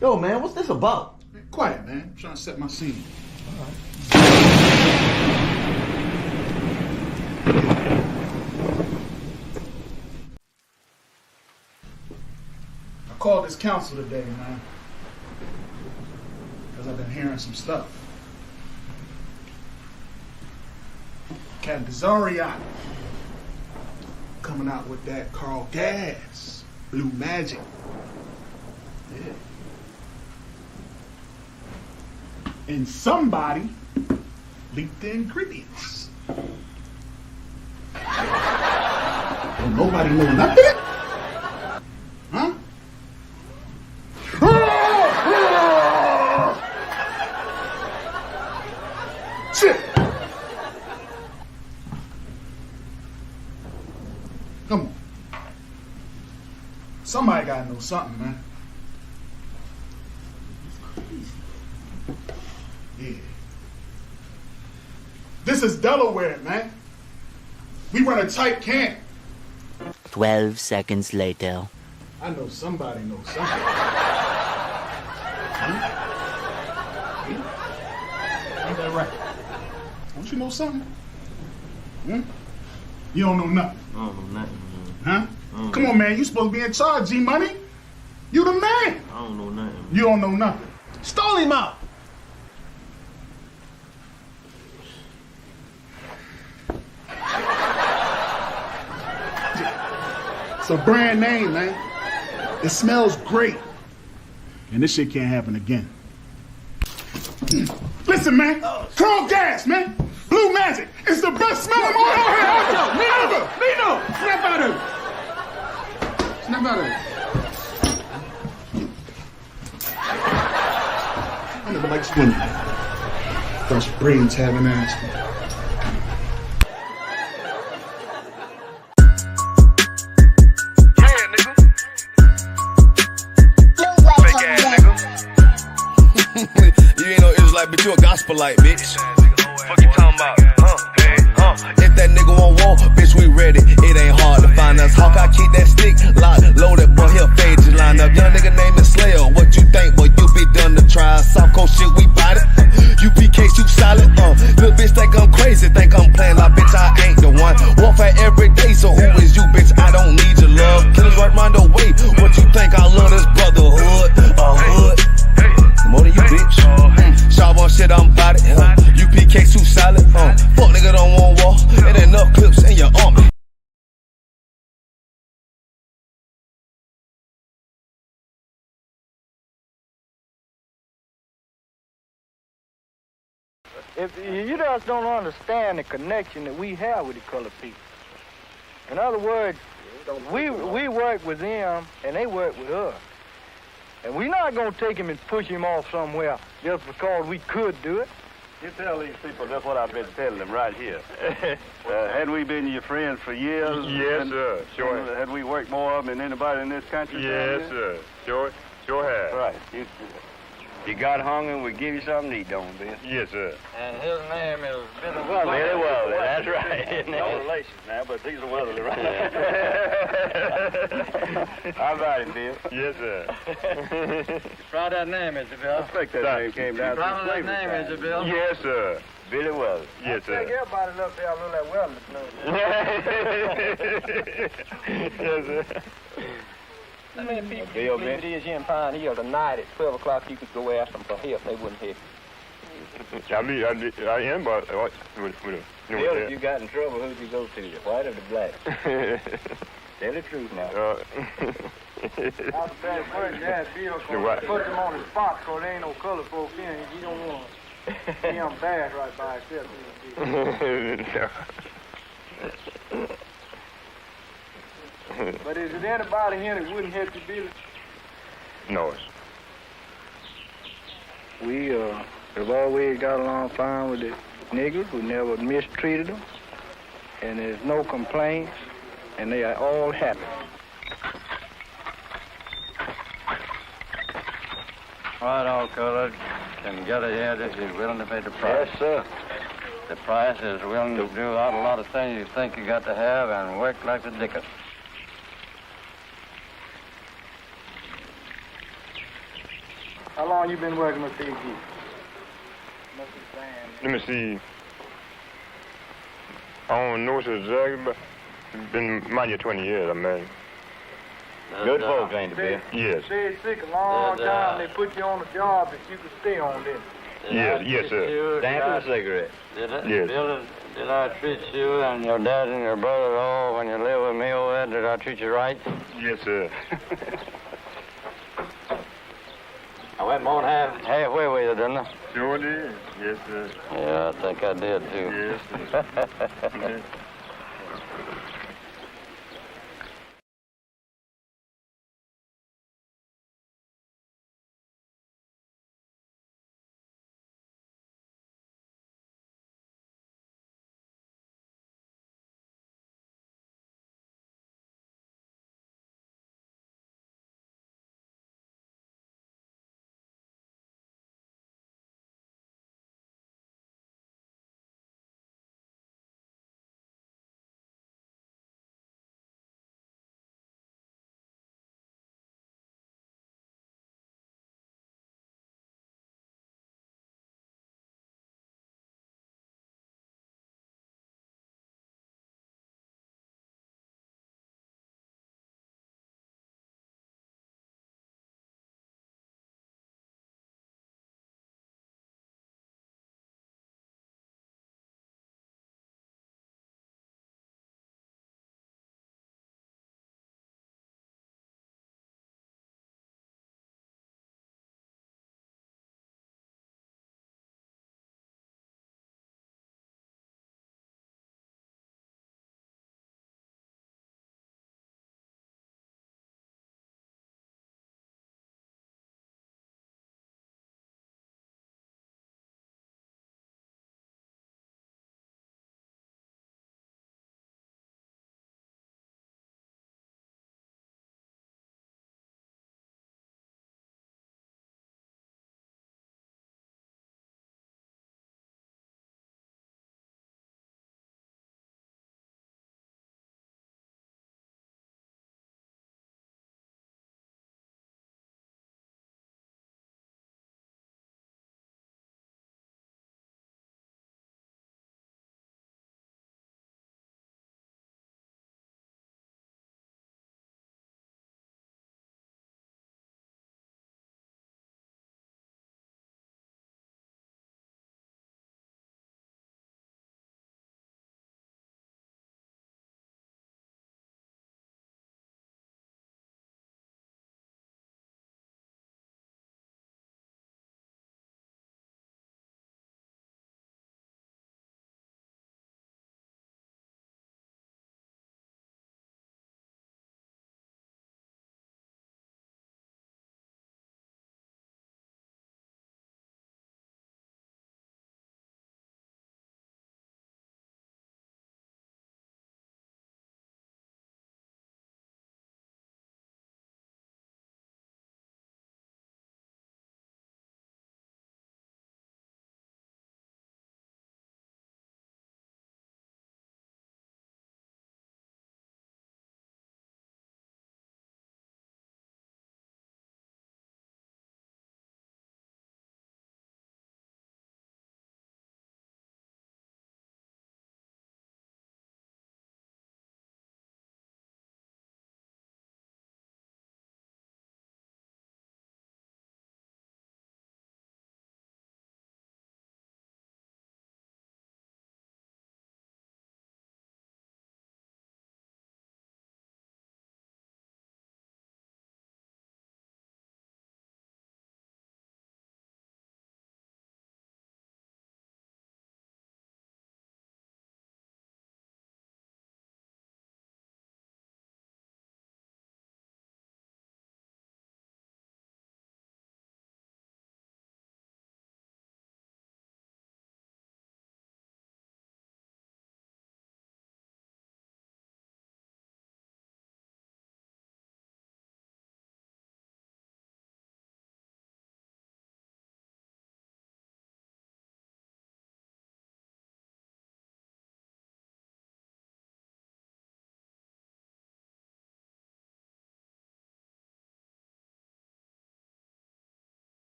Yo, man, what's this about? Man, quiet, man. I'm trying to set my scene. All right. I called this council today, man, because I've been hearing some stuff. Captain Zarian coming out with that Carl Gas, Blue Magic. Yeah. And somebody leaked the ingredients. Don't nobody know nothing? Huh? Shit! Come on. Somebody gotta know something, man. Yeah. This is Delaware, man. We run a tight camp. 12 seconds later. I know somebody knows something. Ain't that right? Don't you know something? Hmm? You don't know nothing. I don't know nothing, Huh? Come on, man. You supposed to be in charge, G-Money. You the man. I don't know nothing. You don't know nothing. Stall him out! It's a brand name, man. It smells great. And this shit can't happen again. Listen, man. Carl Gas, man. Blue Magic. It's the best smelling oil ever. Nino! Snap out of it! Snap out of it. I never liked swimming. Fresh brains having ass. You ain't no Israelite, but you a gospelite, bitch. Fuck you talking about? If that nigga won't walk, bitch, we ready. It ain't hard to find us. Hawk, I keep that stick locked, loaded, boy, he'll fade just line up. Young nigga name is Slayer. What you think, boy? You be done to try. South Coast shit, we bought it. UPK, shoot solid. Little bitch think I'm crazy, think I'm playing like bitch, I ain't the one. Warfare every day, so who is you, bitch? I don't need your love. Killers right round the way. What you think? I love this brotherhood. Hood. More than you, bitch. Sharp on shit, I'm bout it. UPK too solid. Fuck nigga don't want war. It ain't enough clips in your army. If you just don't understand the connection that we have with the colored people. In other words, we work with them and they work with us. And we're not going to take him and push him off somewhere just because we could do it. You tell these people that's what I've been telling them right here. Had we been your friends for years? Yes, sir. Sure. Had we worked more of them than anybody in this country? Yes, sir. Sure have. Right. You got hungry, we give you something to eat, don't we, Bill? Yes, sir. And his name is Billy Weatherly. Billy Weatherly, that's right. No relations now, but these are Weatherly, right? How about him, Bill? Yes, sir. Try that name, Mr. Bill. I expect that name came down to Try the that slavery name, time. Mr. Bill. Yes, sir. Billy Weatherly. Yes, I think sir. everybody up there look like Weatherly. Yes, sir. How many people Bill, believe man. it is here in Pine Hill tonight at 12 o'clock you could go ask them for help, they wouldn't help you. I am, but what? Bill, if you got in trouble, who'd you go to? The white or the black? Tell the truth now. Not the bad word, yeah, Bill, Right. put them on the spot, because there ain't no color folk in here. You don't want to see them bad right by itself. But is there anybody here that wouldn't help you, Billy? No. We have always got along fine with the niggers. We never mistreated them. And there's no complaints. And they are all happy. Right, all colored can get a here that is willing to pay the price. Yes, sir. The price is willing to do out a lot of things you think you got to have and work like the dickens. How long you been working with PG? Let me see. I don't know exactly, but it's been might 20 years, I mean. Good folks, ain't they, Bill? Yes. Stayed sick a long time. They put you on a job that you could stay on, didn't Yes, yes, sir. Stamp and a cigarette. Yes. Did I treat you and your dad and your brother at all when you lived with me over there? Did I treat you right? Yes, sir. I went more than halfway with you, didn't I? Sure did. Yes, sir. Yeah, I think I did, too. Yes, sir.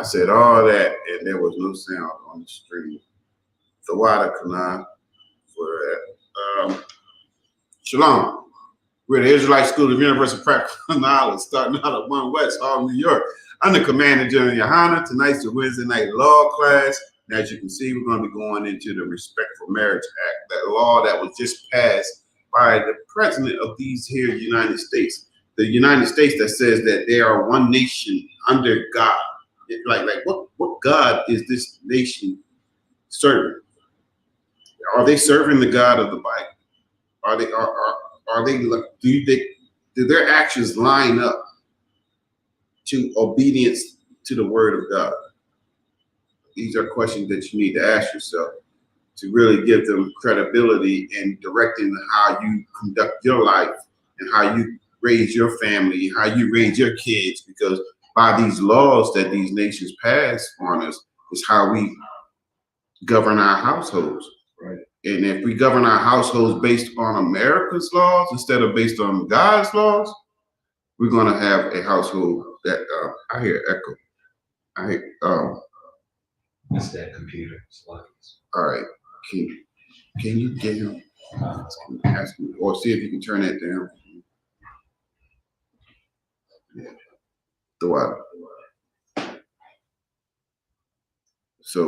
I said all that, and there was no sound on the stream. The water canal for that. Shalom. We're the Israelite School of Universal Practical Knowledge, starting out at 1 West Hall, New York. I'm the Commander General Yohana. Tonight's the Wednesday night law class. And as you can see, we're going to be going into the Respectful Marriage Act, that law that was just passed by the president of these here United States. The United States that says that they are one nation under God. Like what God is this nation serving? Are they serving the God of the Bible? Are they do their actions line up to obedience to the word of God? These are questions that you need to ask yourself to really give them credibility in directing how you conduct your life and how you raise your family, how you raise your kids, because by these laws that these nations pass on us is how we govern our households. Right. And if we govern our households based on America's laws instead of based on God's laws, we're going to have a household that I hear echo. I hear, it's that computer. All right. Can you get him? Ask him, or see if you can turn that down. Yeah. The water. So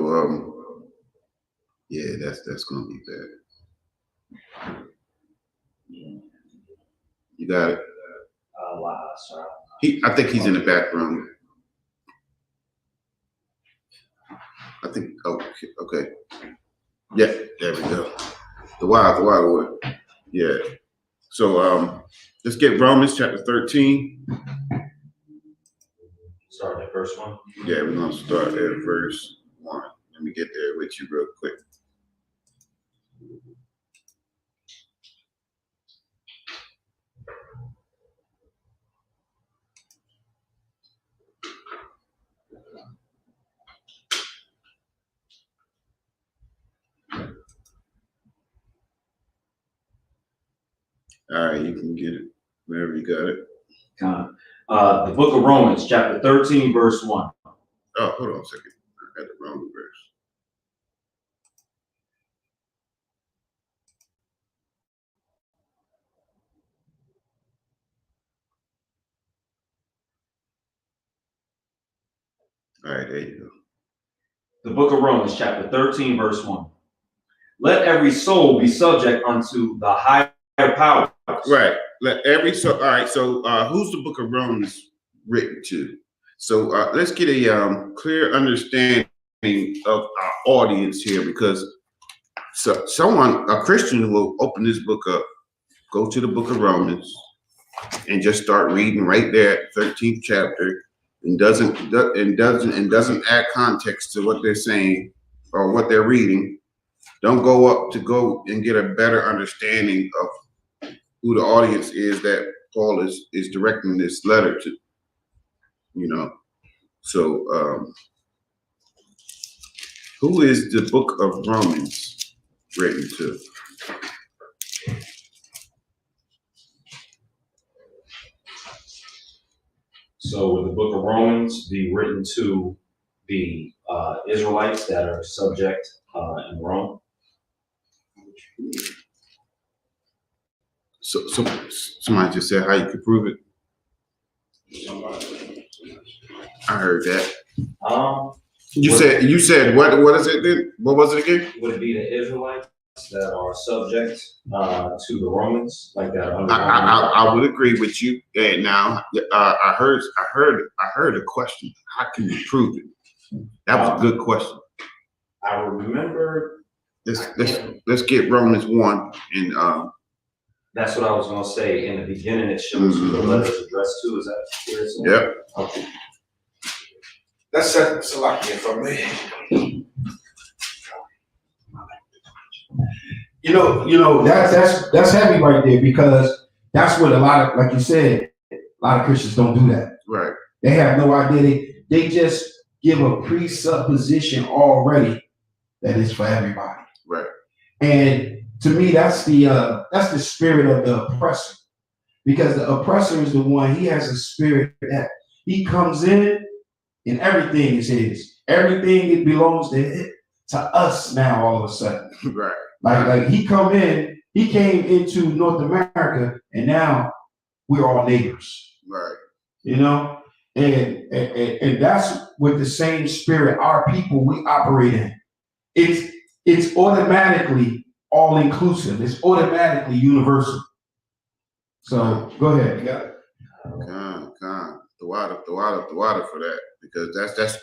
yeah, that's gonna be bad. You got it. Wow, sorry. I think he's in the background. I think. Okay. Yeah, there we go. The wild. Yeah. So let's get Romans chapter 13. Start at verse 1. Yeah, we're gonna start at verse 1. Let me get there with you real quick. All right, you can get it wherever you got it. The book of Romans, chapter 13, verse 1. Oh, hold on a second. I got the wrong verse. All right, there you go. The book of Romans, chapter 13, verse 1. Let every soul be subject unto the higher power. Right. Let every soul. All right. So who's the book of Romans written to? So let's get a clear understanding of our audience here, because a Christian will open this book up, go to the book of Romans, and just start reading right there, 13th chapter, and doesn't add context to what they're saying or what they're reading. Don't go up to go and get a better understanding of who the audience is that Paul is directing this letter to. You know, so who is the book of Romans written to? So would the book of Romans be written to the Israelites that are subject in Rome? So somebody just said how you could prove it. I heard that. You said what is it then? What was it again? Would it be the Israelites that are subject to the Romans, like that? I would agree with you. And now I heard a question. How can you prove it? That was a good question. I remember. Let's get Romans 1 and. That's what I was gonna say. In the beginning, it shows who the letter is addressed to. Is that where it's at? Yep. Okay. That's Salakia for me. You know that's heavy right there, because that's what a lot of, like you said, a lot of Christians don't do that. Right. They have no idea. They just give a presupposition already that is for everybody. Right. And to me, that's the spirit of the oppressor, because the oppressor is the one, he has a spirit that he comes in and everything is his. Everything it belongs to us now. All of a sudden, Right. like he came into North America, and now we're all neighbors. Right. You know, and that's with the same spirit our people we operate in. It's automatically all inclusive. It's automatically universal. So go ahead. You got it. The water for that, because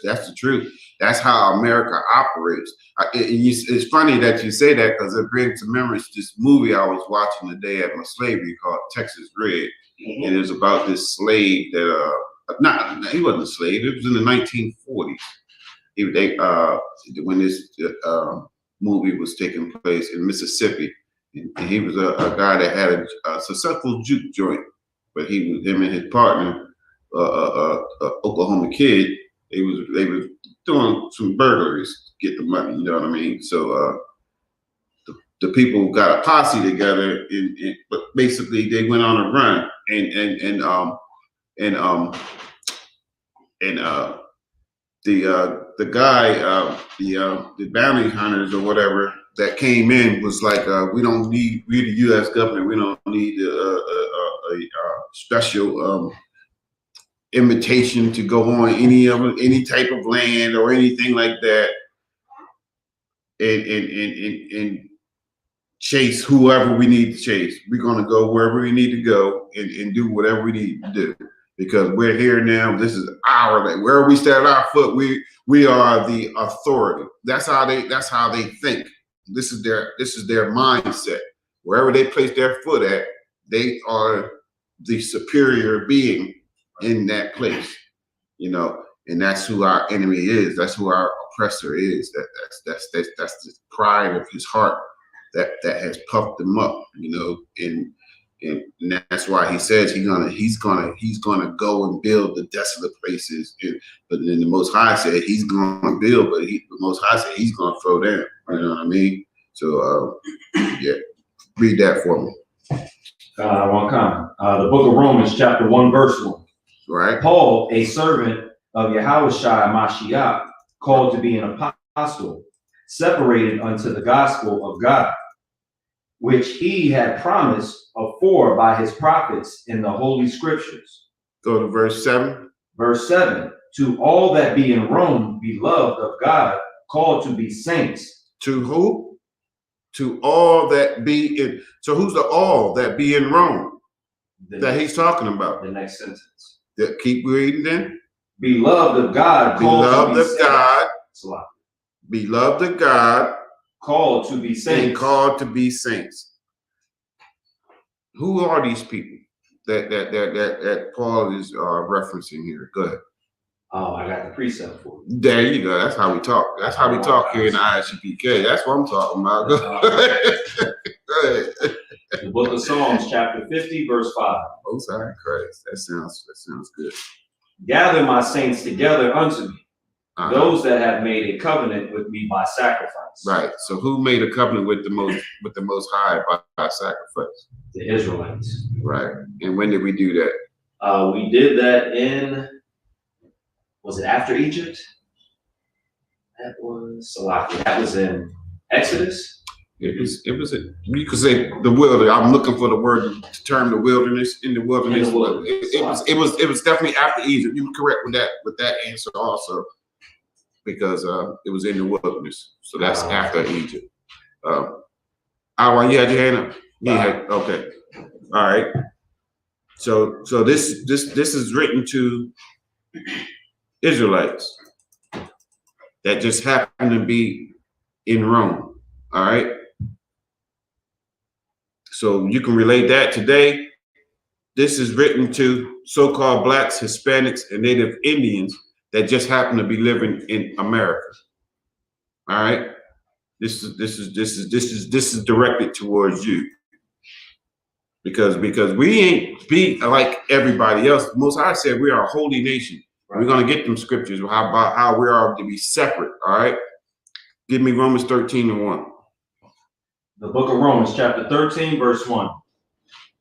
that's the truth. That's how America operates. It's funny that you say that, because it brings to memories this movie I was watching the day at my slavery called Texas Red, and it was about this slave that he wasn't a slave. It was in the 1940s. When this movie was taking place in Mississippi, and he was a guy that had a successful juke joint, but him and his partner, Oklahoma Kid, they was doing some burglaries to get the money. You know what I mean? So the people got a posse together, but basically they went on a run, and the guy, the bounty hunters or whatever that came in was like, we're the U.S. government. We don't need a special invitation to go on any type of land or anything like that, and chase whoever we need to chase. We're gonna go wherever we need to go and do whatever we need to do, because we're here now. This is our land. Wherever we stand our foot, we are the authority. That's how they think. This is their mindset. Wherever they place their foot at, they are the superior being in that place, you know, and that's who our enemy is. That's who our oppressor is. That's the pride of his heart that has puffed him up, you know, and that's why he says he's gonna go and build the desolate places. But then the Most High said he's gonna build, but the Most High said he's gonna throw down. You know what I mean? So yeah, read that for me. One comment. The book of Romans, chapter 1, verse 1. Right. Paul, a servant of Yahushua Mashiach, called to be an apostle, separated unto the gospel of God, which he had promised afore by his prophets in the holy scriptures. Go to verse 7. Verse 7. To all that be in Rome, beloved of God, called to be saints. To who? To all that be in. So who's the all that be in Rome that he's talking about? The next sentence. Keep reading then. Beloved of God, beloved of God, saints. Beloved of God, called to be saints. And called to be saints. Who are these people that Paul is referencing here? Go ahead. Oh, I got the precept for you. There you go. That's how we talk. That's how we talk here in the ISUPK. That's what I'm talking about. Go ahead. The book of Psalms, chapter 50, verse 5. Oh, sorry, Christ. That sounds good. Gather my saints together unto me, those that have made a covenant with me by sacrifice. Right. So who made a covenant with the Most High by sacrifice? The Israelites. Right. And when did we do that? We did that in, was it after Egypt? That was in Exodus. It was you could say the wilderness. I'm looking for the word to term the wilderness in the wilderness. It was definitely after Egypt. You were correct with that answer also, because it was in the wilderness. So that's after Egypt. You had your hand up. Okay. All right. So this is written to Israelites that just happen to be in Rome. All right. So you can relate that today. This is written to so-called blacks, Hispanics, and Native Indians that just happen to be living in America. All right. This is directed towards you. Because we ain't be like everybody else. Most High said we are a holy nation. Right. We're gonna get them scriptures about how we are to be separate. All right. Give me Romans 13:1. The book of Romans, chapter 13, verse 1.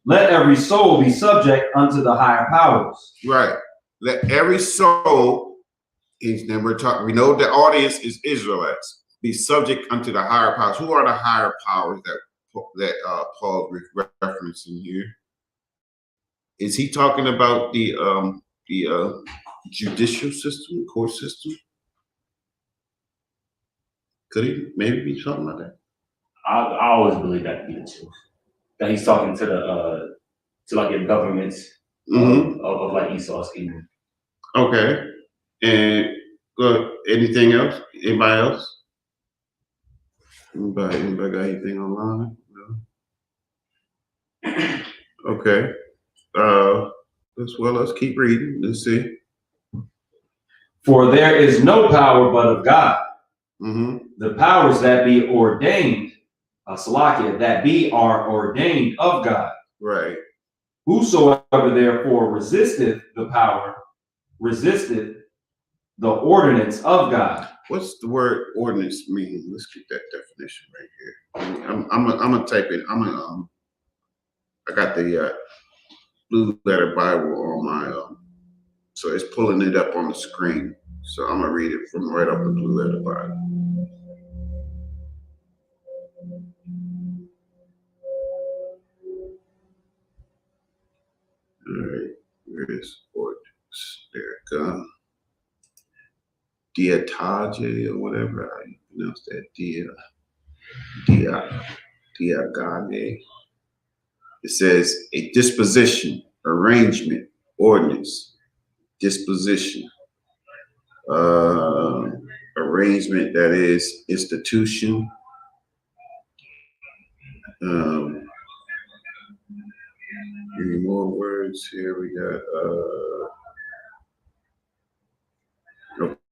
Let every soul be subject unto the higher powers. Right. Let every soul Then we're talking. We know the audience is Israelites. Be subject unto the higher powers. Who are the higher powers that Paul referencing here? Is he talking about the judicial system, court system? Could he maybe be something like that? I always believe that to be the truth. That he's talking to the like your governments of like Esau's kingdom. Okay. And anything else? Anybody else? Anybody got anything online? No? Okay. Let's keep reading. Let's see. For there is no power but of God. The powers that be ordained, Salakia, that be are ordained of God. Right. Whosoever therefore resisteth the power, resisteth the ordinance of God. What's the word ordinance mean? Let's get that definition right here. I'm gonna type it. I got the Blue Letter Bible on my so it's pulling it up on the screen. So I'm gonna read it from right off the Blue Letter Bible. All right, where is ordinance? There it goes. Diatage or whatever how you pronounce that. Diagane. It says a disposition, arrangement, ordinance, disposition, arrangement, that is institution. Any more words here? We got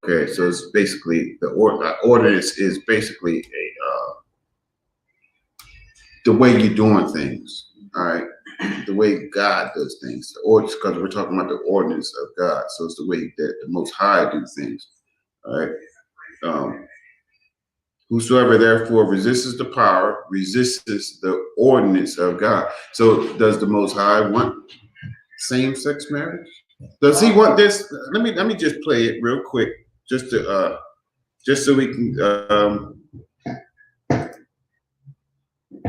okay, so it's basically the ordinance is basically the way you're doing things. All right, the way God does things. The ordinance, because we're talking about the ordinance of God, so it's the way that the Most High do things. All right. Whosoever therefore resists the power, resists the ordinance of God. So does the Most High want same-sex marriage? Does he want this? Let me just play it real quick, just to just so we can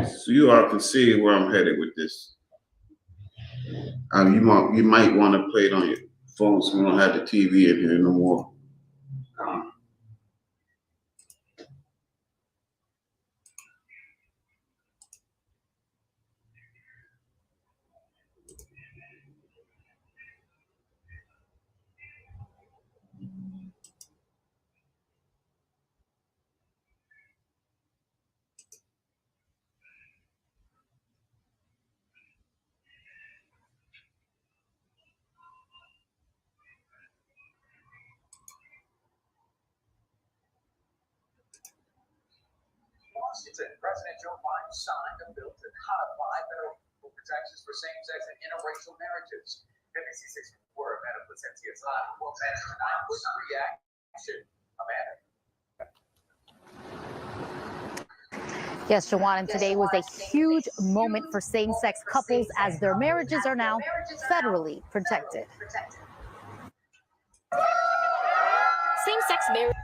so you all can see where I'm headed with this. You might want to play it on your phone so we don't have the TV in here no more. Washington, President Joe Biden signed a bill to codify federal protections for same-sex and interracial marriages. NBC6 reporter Amanda Placencia will manage tonight with reaction. Amanda. Yes, Shawan, and today was a huge moment for same-sex couples as their marriages are now federally protected. Same-sex marriage.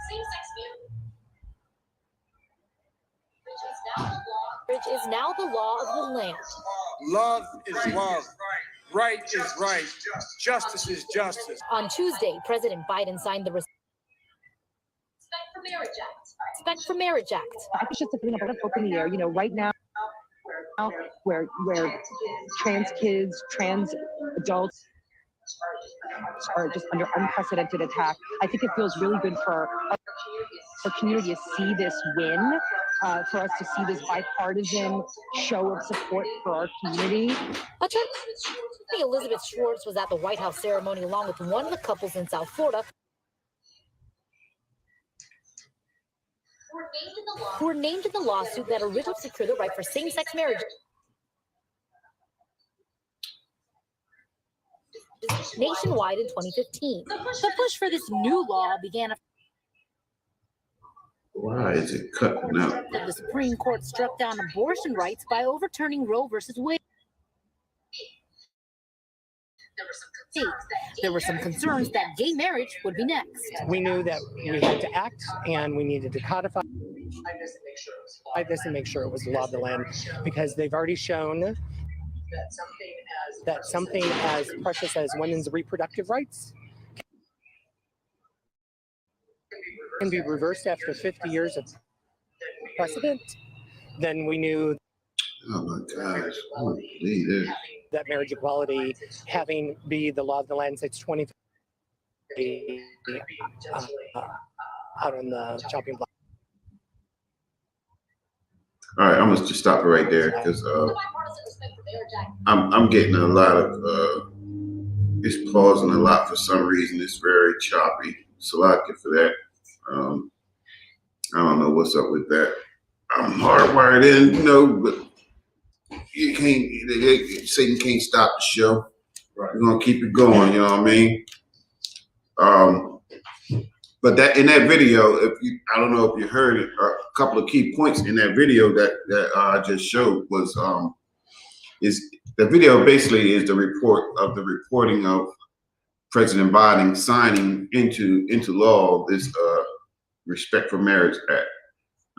Marriage is now the law of the land. Love is love. Right is right. Justice is justice. On Tuesday, President Biden signed the Respect for Marriage Act. Respect for Marriage Act. I think it's been a book in the air. You know, right now, where trans kids, trans adults are just under unprecedented attack. I think it feels really good for our community to see this win, for us to see this bipartisan show of support for our community. Attorney Elizabeth Schwartz was at the White House ceremony along with one of the couples in South Florida who were named in the lawsuit that originally secured the right for same-sex marriage nationwide in 2015. The push for this new law began Why is it cutting out? The Supreme Court struck down abortion rights by overturning Roe versus Wade. There were some There were some concerns that gay marriage would be next. We knew that we had to act and we needed to codify this and make sure it was the law of the land, because they've already shown that something as precious as women's reproductive rights can be reversed after 50 years of precedent. Then we knew that marriage equality having be the law of the land since 2050 out on the chopping block. All right, I'm gonna just stop it right there because I'm getting a lot of it's pausing a lot for some reason. It's very choppy. Salakia for that. I don't know what's up with that. I'm hardwired in, you know, but you can't. Satan can't stop the show. Right. We're gonna keep it going. You know what I mean? But that in that video, I don't know if you heard it, a couple of key points in that video that I just showed was is the video basically is the reporting of President Biden signing into law this Respect for Marriage Act.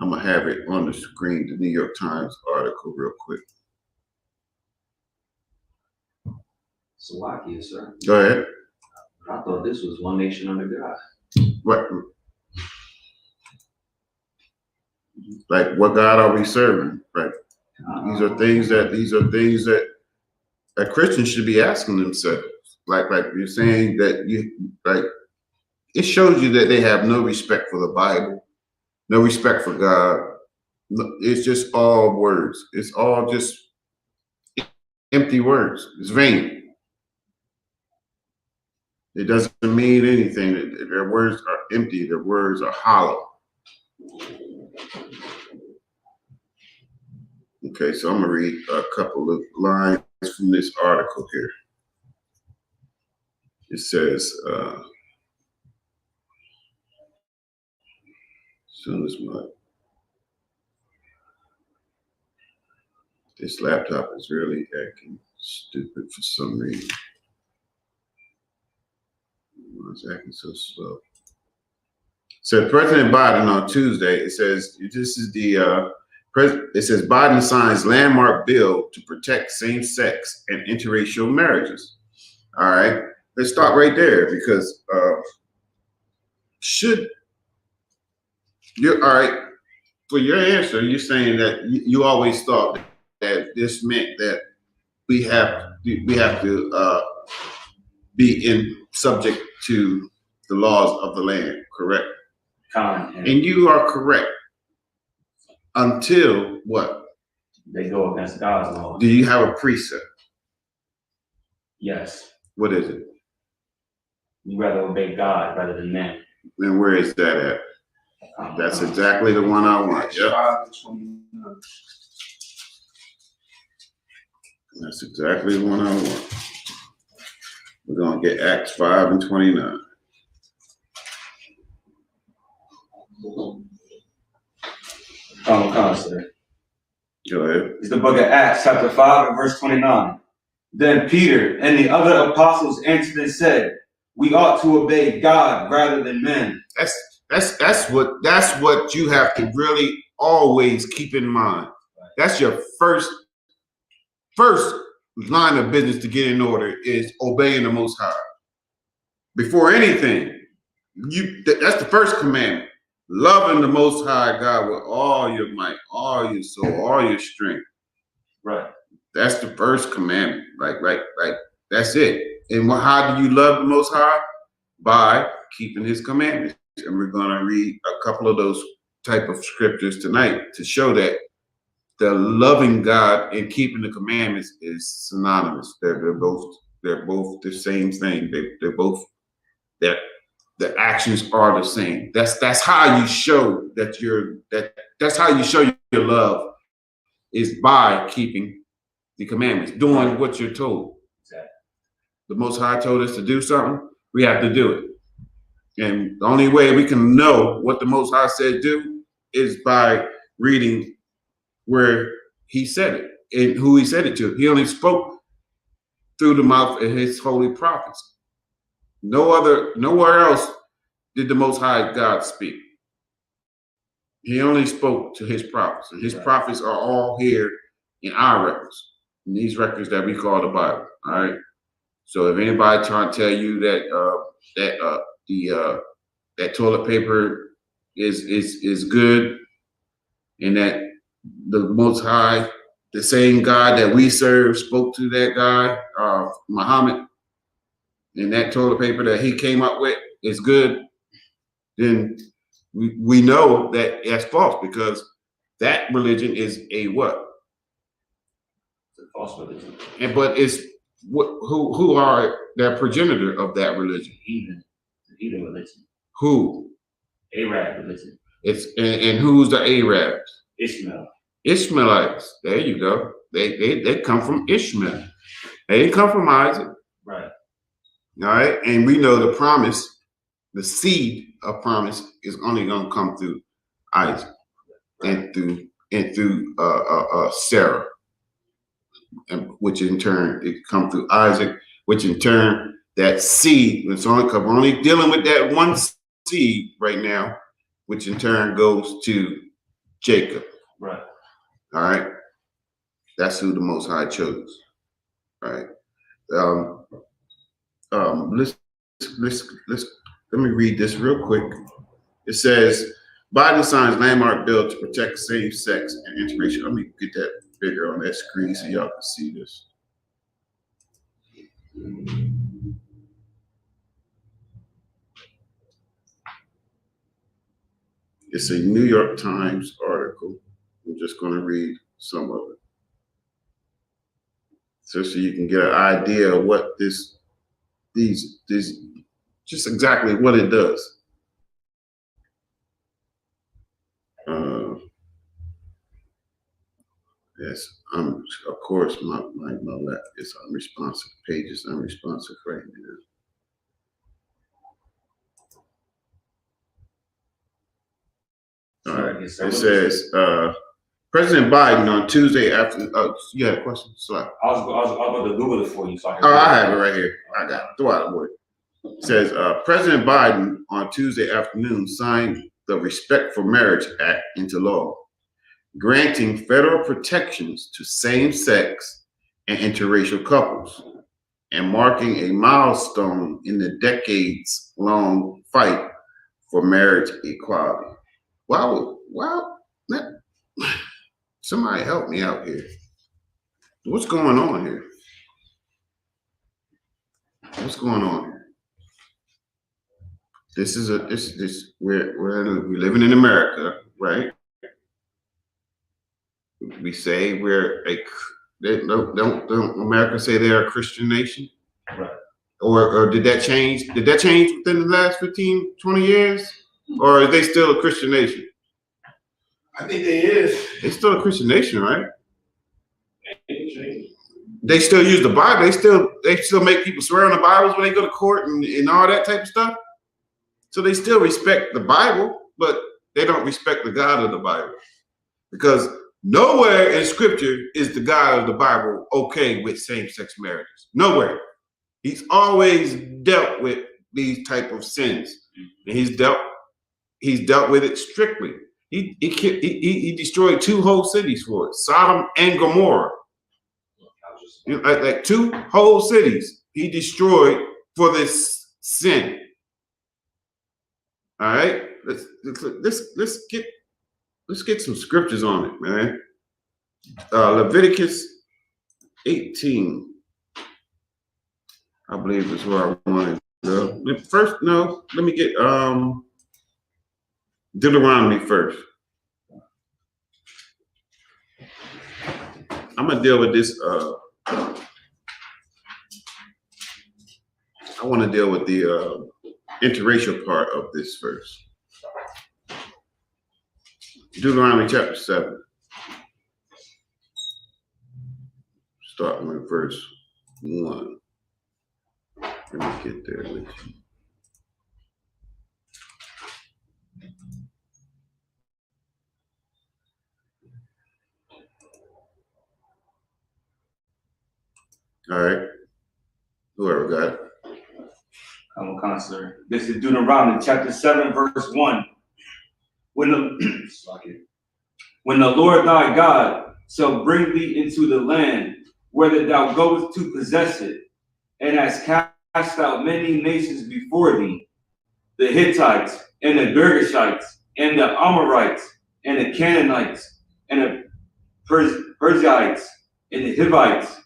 I'm gonna have it on the screen, the New York Times article, real quick. Salakia, sir. Go ahead. I thought this was one nation under God. What? Like, what God are we serving? Right. These are things that Christians should be asking themselves. Like you're saying that it shows you that they have no respect for the Bible, no respect for God. It's just all words. It's all just empty words. It's vain. It doesn't mean anything. Their words are empty. Their words are hollow. Okay, so I'm gonna read a couple of lines from this article here. It says, as soon as this laptop is really acting stupid for some reason. It's acting so slow. So President Biden on Tuesday, it says this is the it says Biden signs landmark bill to protect same-sex and interracial marriages. All right, let's start right there because should you all right for your answer? You're saying that you always thought that this meant that we have to be subject to the laws of the land, correct? And you are correct. Until what? They go against God's law. Do you have a precept? Yes. What is it? You rather obey God rather than men. And where is that at? That's exactly the one I want. Yep. That's exactly the one I want. We're going to get Acts 5 and 29. Come on, sir. Go ahead. It's the book of Acts, chapter 5 and verse 29. Then Peter and the other apostles answered and said, "We ought to obey God rather than men." That's what you have to really always keep in mind. That's your first line of business to get in order is obeying the Most High. Before anything, that's the first commandment. Loving the Most High God with all your might, all your soul, all your strength. Right. That's the first commandment. Like that's it. And how do you love the Most High? By keeping His commandments. And we're going to read a couple of those type of scriptures tonight to show that the loving God and keeping the commandments is synonymous. They're both the same thing. They're both that. The actions are the same. That's how you show that's how you show your love is by keeping the commandments, doing what you're told. Exactly. The Most High told us to do something, we have to do it. And the only way we can know what the Most High said do is by reading where He said it and who He said it to. He only spoke through the mouth of his holy prophets. Nowhere else did the Most High God speak. He only spoke to his prophets, and his prophets are all here in our records, in these records that we call the Bible. All right. So if anybody trying to tell you that that toilet paper is good, and that the Most High, the same God that we serve, spoke to that guy, Muhammad, and that toilet paper that he came up with is good, then we know that that's false, because that religion is a what? It's a false religion. But it's who are the progenitor of that religion? Heathen religion. Who? Arab religion. It's and who's the Arabs? Ishmael. Ishmaelites. There you go. They come from Ishmael. They didn't come from Isaac. Right. All right. And we know the promise, the seed of promise is only going to come through Isaac and through Sarah, and which in turn it come through Isaac, which in turn that seed, it's only we're only dealing with that one seed right now, which in turn goes to Jacob. Right. All right. That's who the Most High chose. All right. Let me read this real quick. It says, Biden signs landmark bill to protect same-sex and interracial. Let me get that bigger on that screen so y'all can see this. It's a New York Times article. I'm just going to read some of it, so you can get an idea of what these just exactly what it does. Yes, of course my lap is unresponsive. Page is unresponsive right now. All right. It says President Biden on Tuesday after. Oh, you had a question? Sorry. I was about to Google it for you. So I have it right here. I got it. Throw out the word. It says President Biden on Tuesday afternoon signed the Respect for Marriage Act into law, granting federal protections to same-sex and interracial couples, and marking a milestone in the decades-long fight for marriage equality. Wow, somebody help me out here. What's going on here? What's going on here? We're living in America, right? We say don't America say they're a Christian nation? Right. Or did that change? Did that change within the last 15, 20 years? Or are they still a Christian nation? I think they is. They're still a Christian nation, right? They still use the Bible. They still make people swear on the Bibles when they go to court and all that type of stuff. So they still respect the Bible, but they don't respect the God of the Bible. Because nowhere in Scripture is the God of the Bible okay with same-sex marriages. Nowhere. He's always dealt with these type of sins, and he's dealt with it strictly. He destroyed 2 whole cities for it, Sodom and Gomorrah. Like 2 whole cities he destroyed for this sin. All right, let's get some scriptures on it, man. Leviticus 18, I believe is where I want to go. First, no, let me get Deuteronomy first. I'm gonna deal with this. I want to deal with the interracial part of this verse. Deuteronomy chapter 7. Starting with verse 1. Let me get there with you. All right. Whoever got it. I'm a counselor. This is Deuteronomy chapter 7, verse 1. When the Lord thy God shall bring thee into the land, whether thou goest to possess it, and hast cast out many nations before thee, the Hittites, and the Girgashites, and the Amorites, and the Canaanites, and the Perizzites, and the Hivites,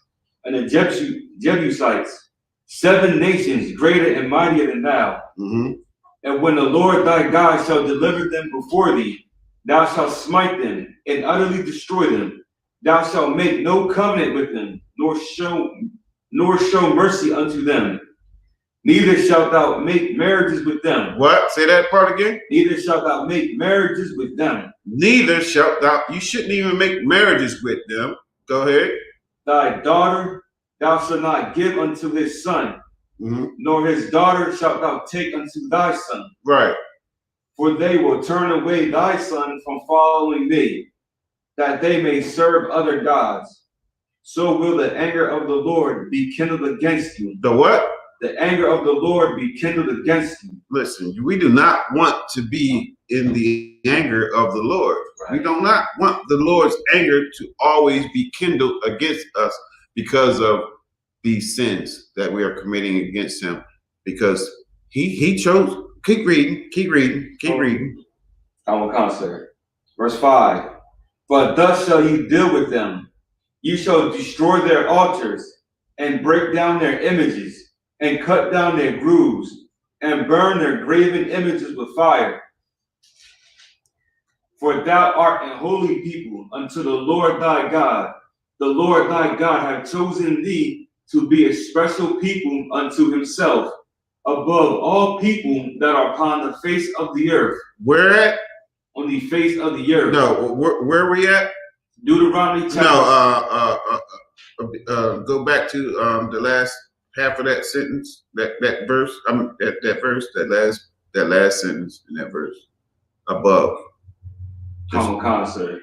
and the Jebusites, 7 nations greater and mightier than thou. And when the Lord thy God shall deliver them before thee, thou shalt smite them and utterly destroy them. Thou shalt make no covenant with them, nor show mercy unto them. Neither shalt thou make marriages with them. What? Say that part again. Neither shalt thou make marriages with them. Neither shalt thou. You shouldn't even make marriages with them. Go ahead. Thy daughter thou shalt not give unto his son, nor his daughter shalt thou take unto thy son. Right. For they will turn away thy son from following thee, that they may serve other gods. So will the anger of the Lord be kindled against you. The what? The anger of the Lord be kindled against you. Listen, we do not want to be in the anger of the Lord. Right. We do not want the Lord's anger to always be kindled against us because of these sins that we are committing against him. Because he chose. Keep reading. I will consider. Verse 5. But thus shall you deal with them. You shall destroy their altars and break down their images, and cut down their groves, and burn their graven images with fire. For thou art a holy people unto the Lord thy God. The Lord thy God hath chosen thee to be a special people unto himself, above all people that are upon the face of the earth. Where at? On the face of the earth. No, where are we at? Deuteronomy chapter. No, go back to the last half of that sentence, that verse. That last sentence in that verse. Above. Common concept.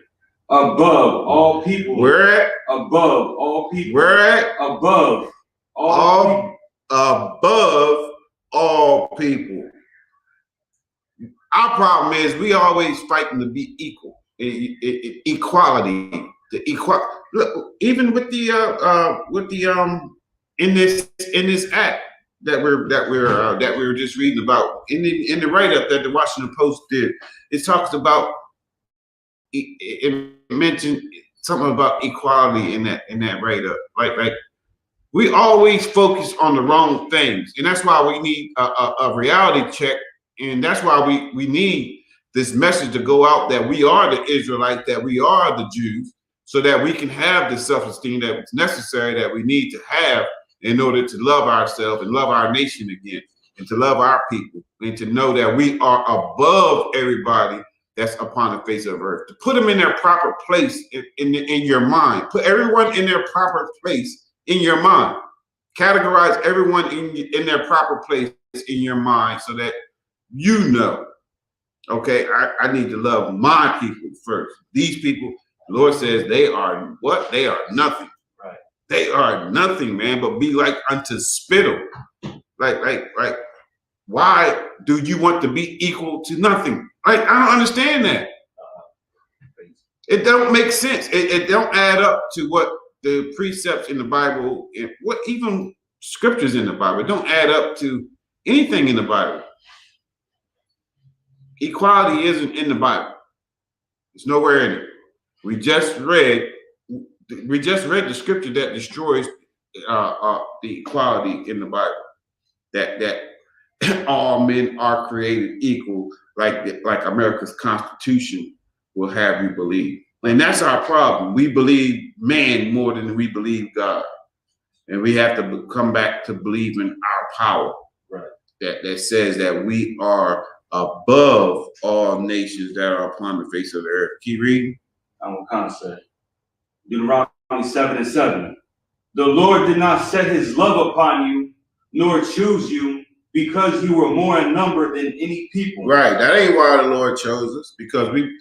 Above all people. Where at? Above all people. Where at? Above all people. Above all people. Our problem is we always fighting to be equal. Equality. Look, even with the in this act that we were just reading about in the write-up that the Washington Post did, it talks about, it mentioned something about equality in that write-up. Like we always focus on the wrong things, and that's why we need a reality check, and that's why we need this message to go out that we are the Israelites, that we are the Jews, so that we can have the self-esteem that's necessary, that we need to have in order to love ourselves and love our nation again, and to love our people, and to know that we are above everybody that's upon the face of earth. To put them in their proper place in your mind. Put everyone in their proper place in your mind. Categorize everyone in their proper place in your mind so that you know, okay, I need to love my people first. These people, the Lord says they are what? They are nothing. Right. They are nothing, man, but be like unto spittle. Like, why do you want to be equal to nothing? Like, I don't understand that. It don't make sense. It don't add up to what the precepts in the Bible and what even scriptures in the Bible. It don't add up to anything in the Bible. Equality isn't in the Bible. It's nowhere in it. We just read the scripture that destroys the equality in the Bible. That all men are created equal, like America's Constitution will have you believe. And that's our problem. We believe man more than we believe God. And we have to come back to believing our power. Right. That says that we are above all nations that are upon the face of the earth. Keep reading. I will concept. Deuteronomy 7:7. The Lord did not set his love upon you, nor choose you, because you were more in number than any people. Right. That ain't why the Lord chose us, because we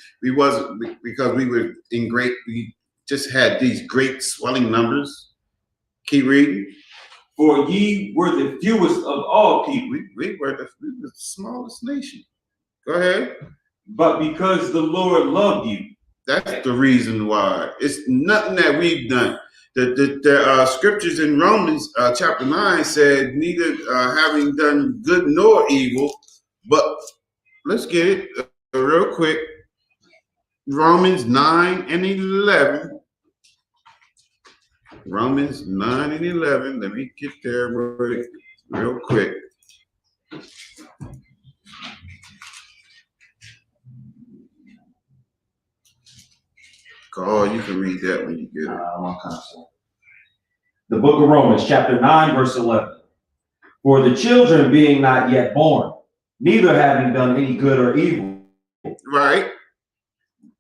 just had these great swelling numbers. Keep reading. For ye were the fewest of all people. We were the smallest nation. Go ahead. But because the Lord loved you. That's the reason why. It's nothing that we've done. The scriptures in Romans chapter 9 said, neither having done good nor evil, but let's get it real quick. Romans 9 and 11. Romans 9 and 11. Let me get there real quick. Oh, you can read that when you get it. The book of Romans, chapter 9, verse 11. For the children being not yet born, neither having done any good or evil. Right.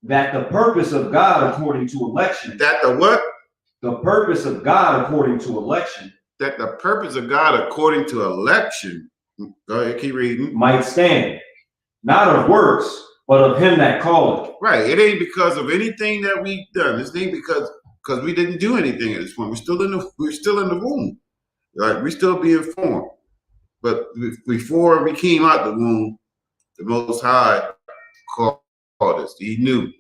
That the purpose of God according to election. That the what? The purpose of God according to election. That the purpose of God according to election. Go ahead, keep reading. Might stand. Not of works, but of him that called. Right. It ain't because of anything that we've done. It's ain't because we didn't do anything at this point. We're still in the womb. Right? We're still being formed. But before we came out the womb, the Most High called us. He knew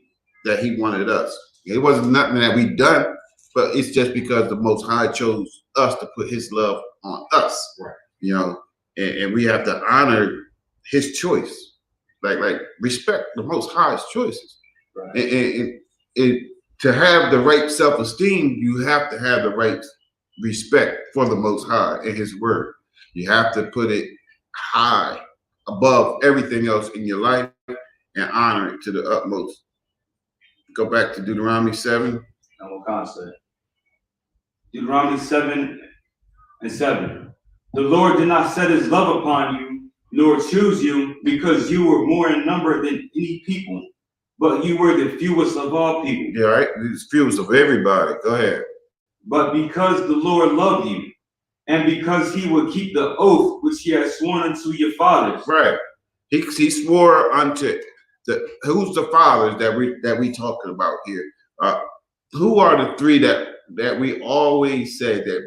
that he wanted us. It wasn't nothing that we done, but it's just because the Most High chose us to put his love on us. Right. You know, and we have to honor his choice. Like respect the Most High's choices. Right. And to have the right self-esteem, you have to have the right respect for the Most High and his word. You have to put it high above everything else in your life and honor it to the utmost. Go back to Deuteronomy 7. Deuteronomy 7 and 7. The Lord did not set his love upon you, nor choose you, because you were more in number than any people, but you were the fewest of all people. Yeah, right. The fewest of everybody. Go ahead. But because the Lord loved you, and because he would keep the oath which he has sworn unto your fathers. Right. He swore unto who's the fathers that we talking about here? Who are the three that we always say that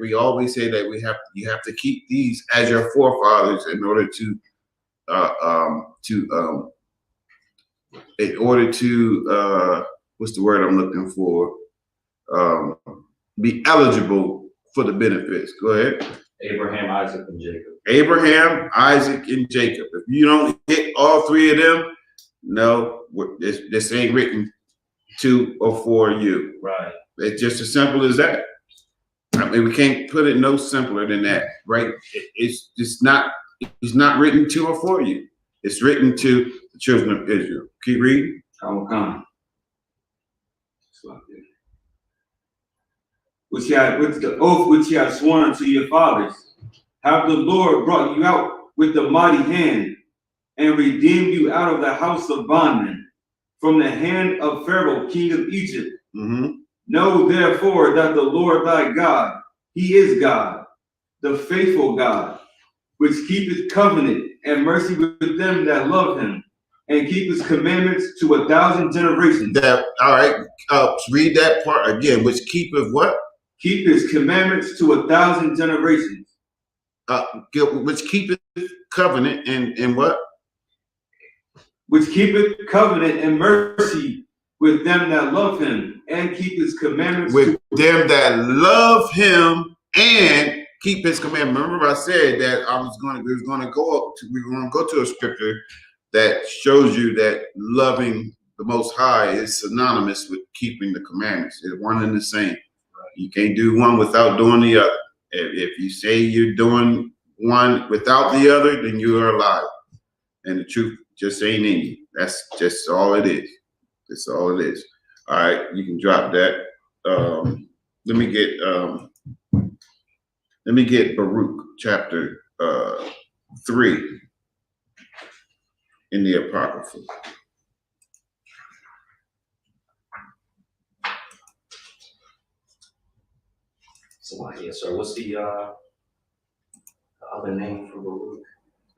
you have to keep these as your forefathers in order to what's the word I'm looking for? Be eligible for the benefits. Go ahead. Abraham, Isaac, and Jacob. Abraham, Isaac, and Jacob. If you don't hit all three of them, no, this ain't written to or for you. Right. It's just as simple as that. I mean, we can't put it no simpler than that, right? It's not written to or for you. It's written to the children of Israel. Keep reading. With the oath which he had sworn unto your fathers, have the Lord brought you out with the mighty hand, and redeemed you out of the house of bondmen, from the hand of Pharaoh, king of Egypt. Mm-hmm. Know therefore that the Lord thy God, he is God, the faithful God, which keepeth covenant and mercy with them that love him, and keep his commandments to 1,000 generations. All right. Read that part again. Which keepeth what? Keep his commandments to 1,000 generations. Which keepeth covenant and what? Which keepeth covenant and mercy with them that love him, and keep his commandments. With them that love him and keep his commandments. Remember, I said that we were going to go to a scripture that shows you that loving the Most High is synonymous with keeping the commandments. It's one and the same. You can't do one without doing the other. If you say you're doing one without the other, then you are a liar. And the truth just ain't in you. That's just all it is. That's all it is. All right, you can drop that. Let me get Baruch chapter 3 in the Apocrypha. So yes, sir. What's the other name for Baruch?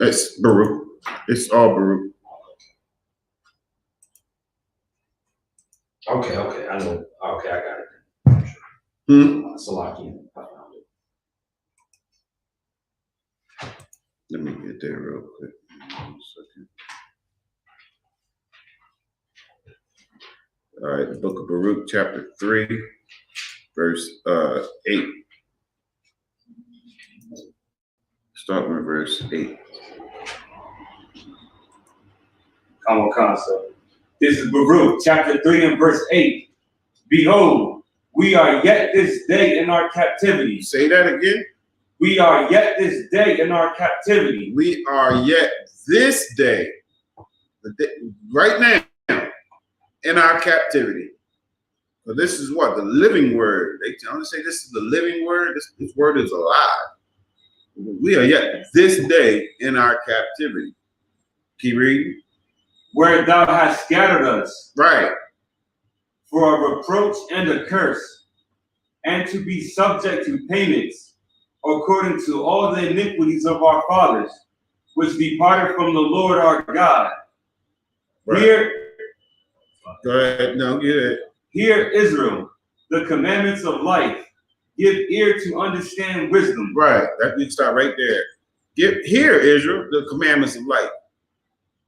It's Baruch. It's all Baruch. Okay, I know. Okay, I got it. Salaki. I found it. Let me get there real quick. 1 second. All right, the book of Baruch, chapter 3, verse 8. Start with verse 8. Common concept. This is Baruch, chapter 3 and verse 8. Behold, we are yet this day in our captivity. Say that again. We are yet this day in our captivity. We are yet this day, right now, in our captivity. So this is what? The living word. They only say this is the living word. This word is alive. We are yet this day in our captivity. Keep reading. Where thou hast scattered us. Right. For a reproach and a curse, and to be subject to payments, according to all the iniquities of our fathers, which departed from the Lord our God. Right. Hear, go ahead. No, get it. Hear, Israel, the commandments of life. Give ear to understand wisdom. Right. That you start right there. Hear, Israel, the commandments of life,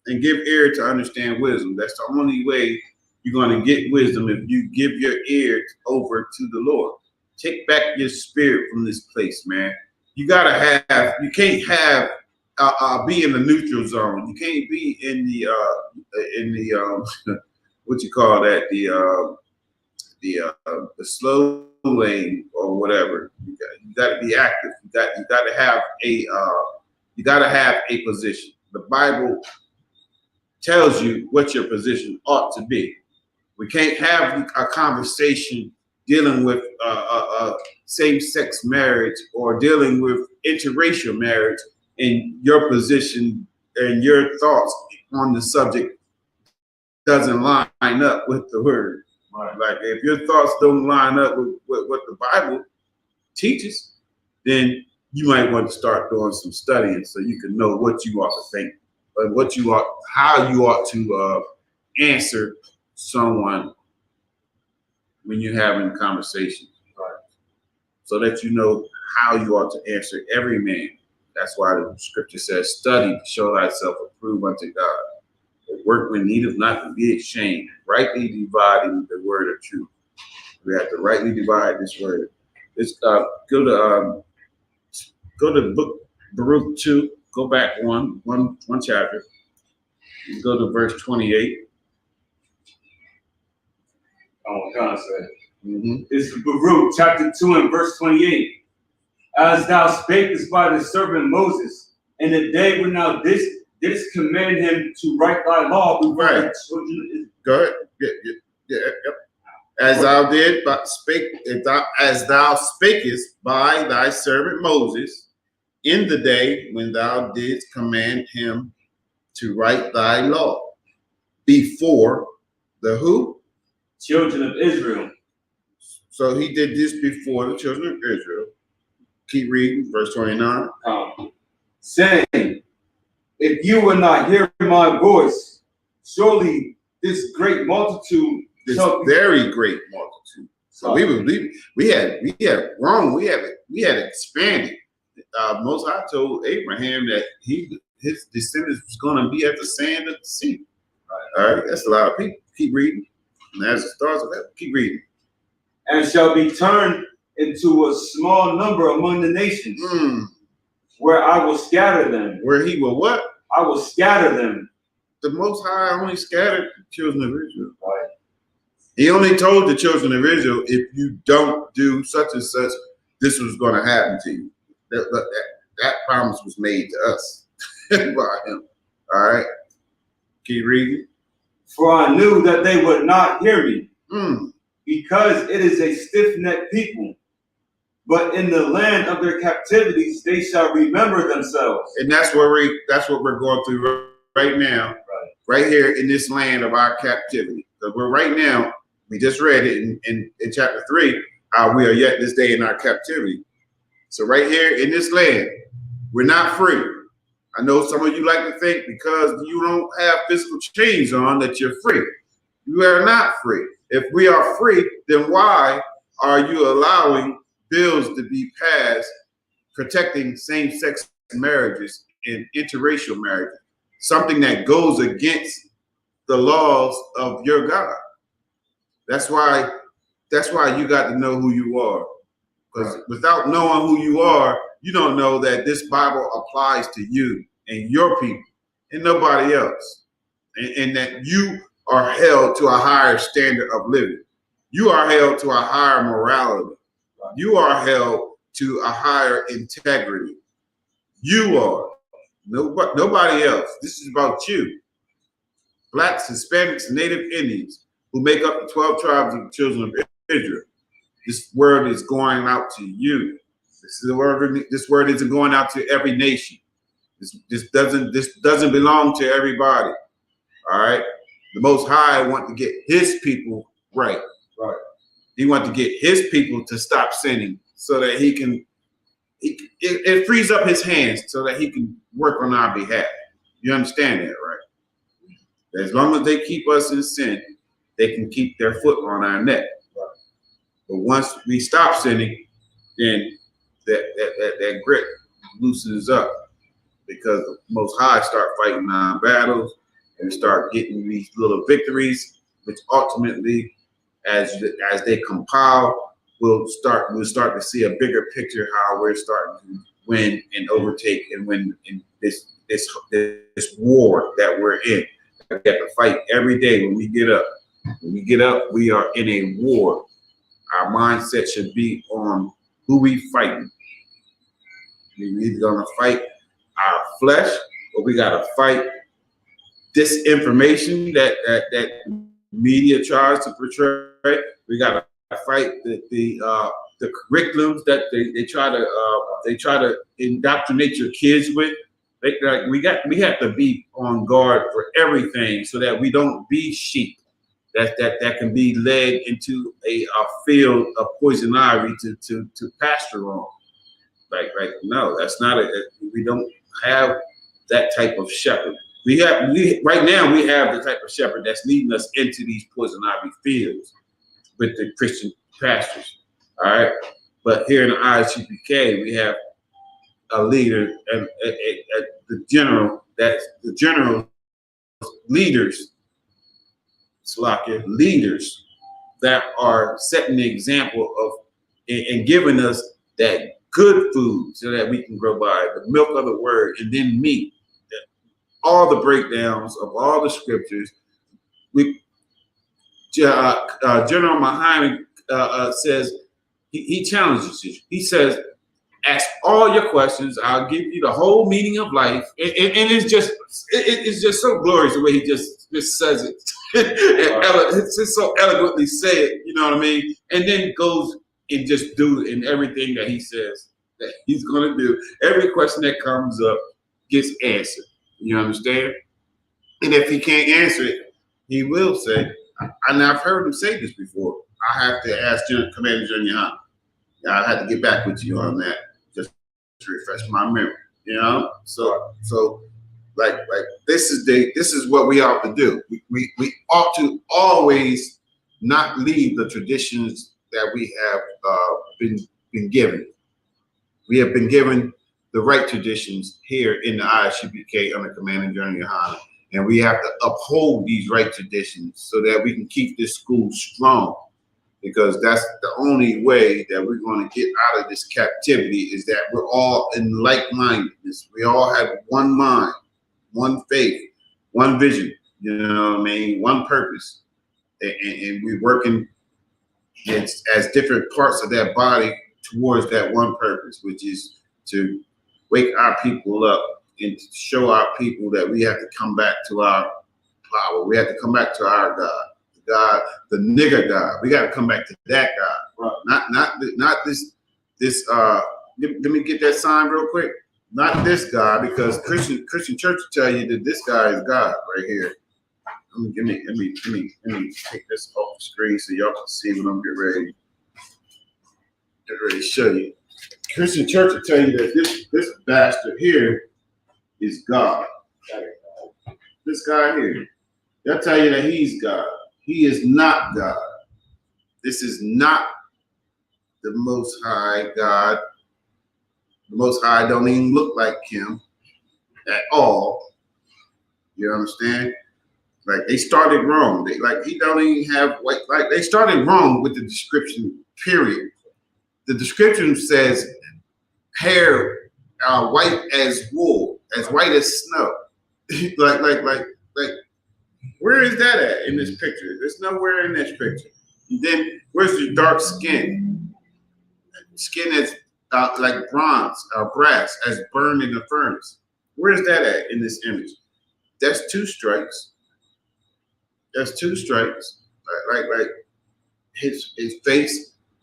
and give ear to understand wisdom. That's the only way you're going to get wisdom, if you give your ear over to the Lord. Take back your spirit from this place, man. You gotta have. You can't have be in the neutral zone. You can't be in the what you call that, the slow lane or whatever. You got to be active. You got to have a position. The Bible tells you what your position ought to be. We can't have a conversation dealing with same-sex marriage or dealing with interracial marriage, and your position and your thoughts on the subject doesn't line up with the word. Right. Like if your thoughts don't line up with what the Bible teaches, then you might want to start doing some studying so you can know what you ought to think, but how you ought to answer someone when you're having a conversation, right? So that you know how you ought to answer every man. That's why the scripture says, study to show thyself approved unto God. The workman needeth not to be ashamed, rightly dividing the word of truth. We have to rightly divide this word. Let's go to the book Baruch 2. Go back one chapter. You go to verse 28. Common concept. This is Baruch chapter 2 and verse 28. As thou spakest by the servant Moses, in the day when thou didst command him to write thy law before the children of Israel. Go ahead. Yep. As thou did as thou spakest by thy servant Moses, in the day when thou didst command him to write thy law before the who? Children of Israel. So he did this before the children of Israel. Keep reading, verse 29. Saying, if you will not hear my voice, surely this great multitude, this very great multitude. So we had expanded. Most High told Abraham that his descendants was going to be at the sand of the sea. All right, that's a lot of people. Keep reading. And as it starts, keep reading. And shall be turned into a small number among the nations, where I will scatter them. Where he will what? I will scatter them. The Most High only scattered the children of Israel. Right. He only told the children of Israel, if you don't do such and such, this was going to happen to you. That promise was made to us by him. All right. Keep reading. For I knew that they would not hear me, because it is a stiff-necked people. But in the land of their captivities, they shall remember themselves. And that's what we're going through right now, right here in this land of our captivity. Because we're right now, we just read it in chapter 3, we are yet this day in our captivity. So right here in this land, we're not free. I know some of you like to think because you don't have physical chains on that you're free. You are not free. If we are free, then why are you allowing bills to be passed protecting same-sex marriages in interracial marriage, something that goes against the laws of your God. That's why you got to know who you are. Because without knowing who you are, you don't know that this Bible applies to you and your people and nobody else. And that you are held to a higher standard of living. You are held to a higher morality. You are held to a higher integrity. You are. Nobody else. This is about you. Blacks, Hispanics, Native Indians, who make up the 12 tribes of the children of Israel. This word is going out to you. This word isn't going out to every nation. This doesn't belong to everybody. All right. The Most High wants to get His people right. Right. He wants to get His people to stop sinning, so that He can. It frees up His hands so that He can work on our behalf. You understand that, right? As long as they keep us in sin, they can keep their foot on our neck. Right. But once we stop sinning, then that grip loosens up, because the Most High start fighting our battles and start getting these little victories, which ultimately, as they compile, we'll start to see a bigger picture how we're starting to win and overtake and win in this war that we're in. We have to fight every day when we get up. When we get up, we are in a war. Our mindset should be on who we fighting. We're either gonna fight our flesh, or we gotta fight disinformation that media tries to portray. We gotta fight the curriculums that they try to indoctrinate your kids with. We have to be on guard for everything, so that we don't be sheep that can be led into a field of poison ivy to pasture on. No, that's not we don't have that type of shepherd. Right now we have the type of shepherd that's leading us into these poison ivy fields with the Christian pastors. All right. But here in the ISUPK, we have a leader and the general leaders that are setting the example of and giving us that good food so that we can grow by the milk of the word, and then meat. All the breakdowns of all the scriptures. General Muhammad says, he challenges you. He says, ask all your questions. I'll give you the whole meaning of life. And it's just so glorious the way he just says it. It's just so eloquently said, you know what I mean? And then goes and just do in everything that he says that he's going to do. Every question that comes up gets answered. You understand? And if he can't answer it, he will say, and I've heard him say this before, I have to ask Commander General Yohana. I had to get back with you on that, just to refresh my memory. You know, so like this is what we ought to do. We ought to always not leave the traditions that we have been given. We have been given the right traditions here in the ISUPK under Commander General Yohana, and we have to uphold these right traditions so that we can keep this school strong. Because that's the only way that we're going to get out of this captivity, is that we're all in like-mindedness. We all have one mind, one faith, one vision, you know what I mean? One purpose. And we're working as different parts of that body towards that one purpose, which is to wake our people up and to show our people that we have to come back to our power. We have to come back to our God, the nigger God. We got to come back to that God, right? Not this. Let me get that sign real quick. Not this God, because Christian church will tell you that this guy is God right here. Let me take this off the screen so y'all can see what I'm getting ready to show you. Christian church will tell you that this bastard here is God. This guy here, they'll tell you that he's God. He is not God. This is not the Most High God. The Most High don't even look like him. at all. You understand? Like they started wrong. He don't even have white. Like they started wrong with the description. Period. The description says hair white as wool, as white as snow. like. Where is that at in this picture? There's nowhere in this picture. And then where's the dark skin? Skin that's like bronze or brass, as burned in the furnace. Where is that at in this image? That's 2 strikes. That's 2 strikes. Like his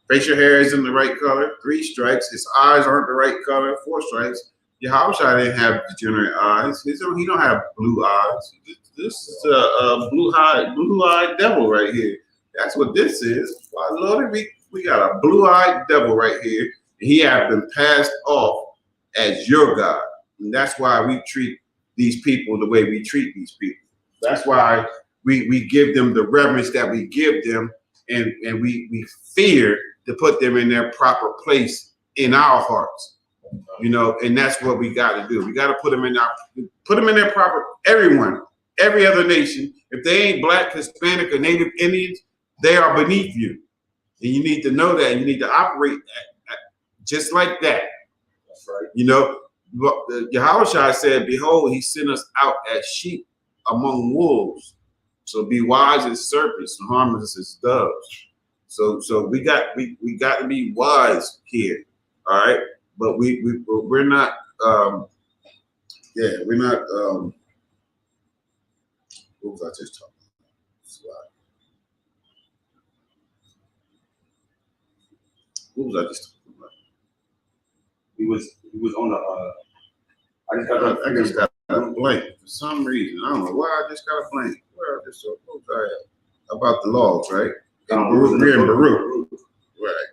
facial hair is in the right color. 3 strikes. His eyes aren't the right color. 4 strikes. Yahushua didn't have degenerate eyes. He don't have blue eyes. This is a blue-eyed devil right here. That's what this is. Why, Lord, we got a blue-eyed devil right here. He has been passed off as your God. And that's why we treat these people the way we treat these people. That's why we give them the reverence that we give them, and we fear to put them in their proper place in our hearts. You know, and that's what we got to do. We got to put them in their proper. Everyone, every other nation, if they ain't Black, Hispanic, or Native Indians, they are beneath you, and you need to know that. You need to operate just like that. That's right. You know, Yahushua said, "Behold, He sent us out as sheep among wolves. So be wise as serpents and harmless as doves." So we got to be wise here. All right. But we're not, we're not, what was I just talking about? What was I just talking about? He was on the, I just got a blank for some reason. I don't know why I just got a blank. Where I just, what was I at? About the laws, right? We're in Baruch. Right.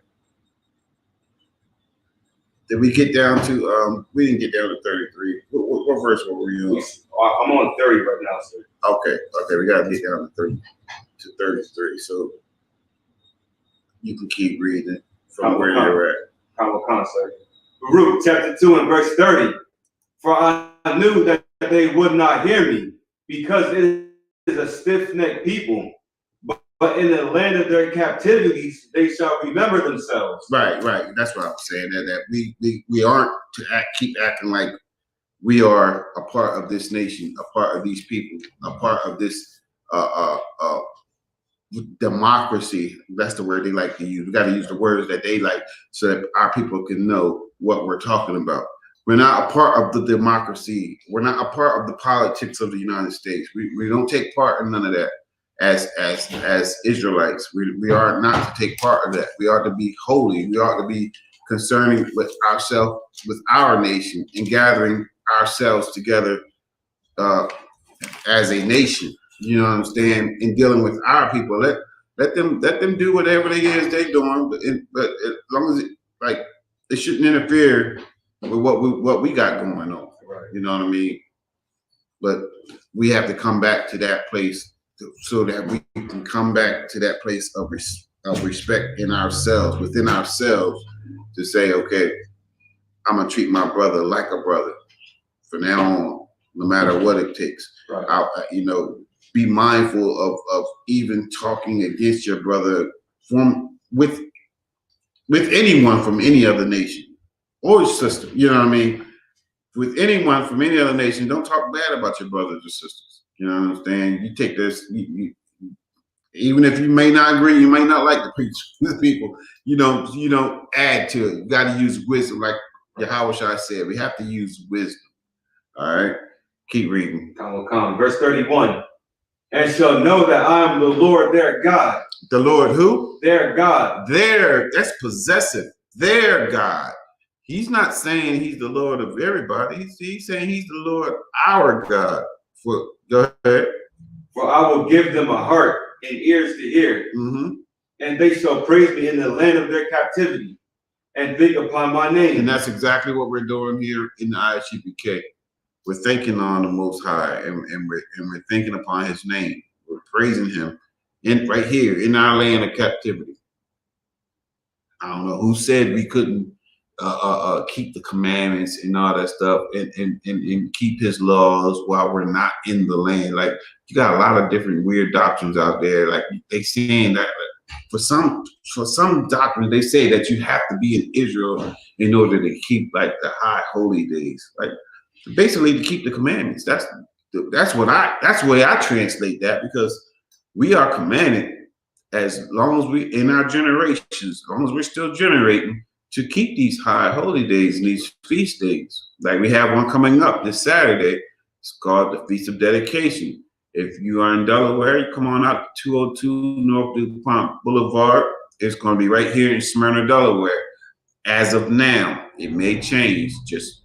Did we get down to, we didn't get down to 33. What verse were we on? I'm on 30 right now, sir. Okay, we got to get down to 33. So you can keep reading from where you're at. Sir. Baruch chapter 2 and verse 30. For I knew that they would not hear me, because it is a stiff-necked people. But in the land of their captivities, they shall remember themselves. Right. That's what I'm saying. That we aren't to keep acting like we are a part of this nation, a part of these people, a part of this democracy. That's the word they like to use. We got to use the words that they like so that our people can know what we're talking about. We're not a part of the democracy. We're not a part of the politics of the United States. We don't take part in none of that. As Israelites, we are not to take part of that. We are to be holy. We are to be concerning with ourselves, with our nation, and gathering ourselves together as a nation. You know what I'm saying? In dealing with our people, let them do whatever it is they're doing. But as long as it shouldn't interfere with what we got going on. Right. You know what I mean? But we have to come back to that place, so that we can come back to that place of respect in ourselves, within ourselves, to say, okay, I'm gonna treat my brother like a brother from now on, no matter what it takes. Right. Be mindful of even talking against your brother with anyone from any other nation or sister. You know what I mean? With anyone from any other nation, don't talk bad about your brothers or sisters. You know what I'm saying? You take this, even if you may not agree, you may not like the people, you don't add to it. You got to use wisdom, like Yahushua said. We have to use wisdom. All right? Keep reading. Come. Verse 31. And shall know that I am the Lord their God. The Lord who? Their God. That's possessive. Their God. He's not saying he's the Lord of everybody. He's saying he's the Lord, our God. Go ahead. For I will give them a heart and ears to hear, and they shall praise me in the land of their captivity, and think upon my name. And that's exactly what we're doing here in the ISUPK. We're thinking on the Most High, and we're thinking upon His name. We're praising Him right here in our land of captivity. I don't know who said we couldn't keep the commandments and all that stuff, and keep his laws while we're not in the land. Like, you got a lot of different weird doctrines out there. Like, they saying that for some doctrines, they say that you have to be in Israel in order to keep like the high holy days, like basically to keep the commandments. That's the way I translate that, because we are commanded, as long as we in our generations, as long as we're still generating, to keep these high holy days and these feast days. Like, we have one coming up this Saturday. It's called the Feast of Dedication. If you are in Delaware, you come on out to 202 North DuPont Boulevard. It's going to be right here in Smyrna, Delaware. As of now, it may change. Just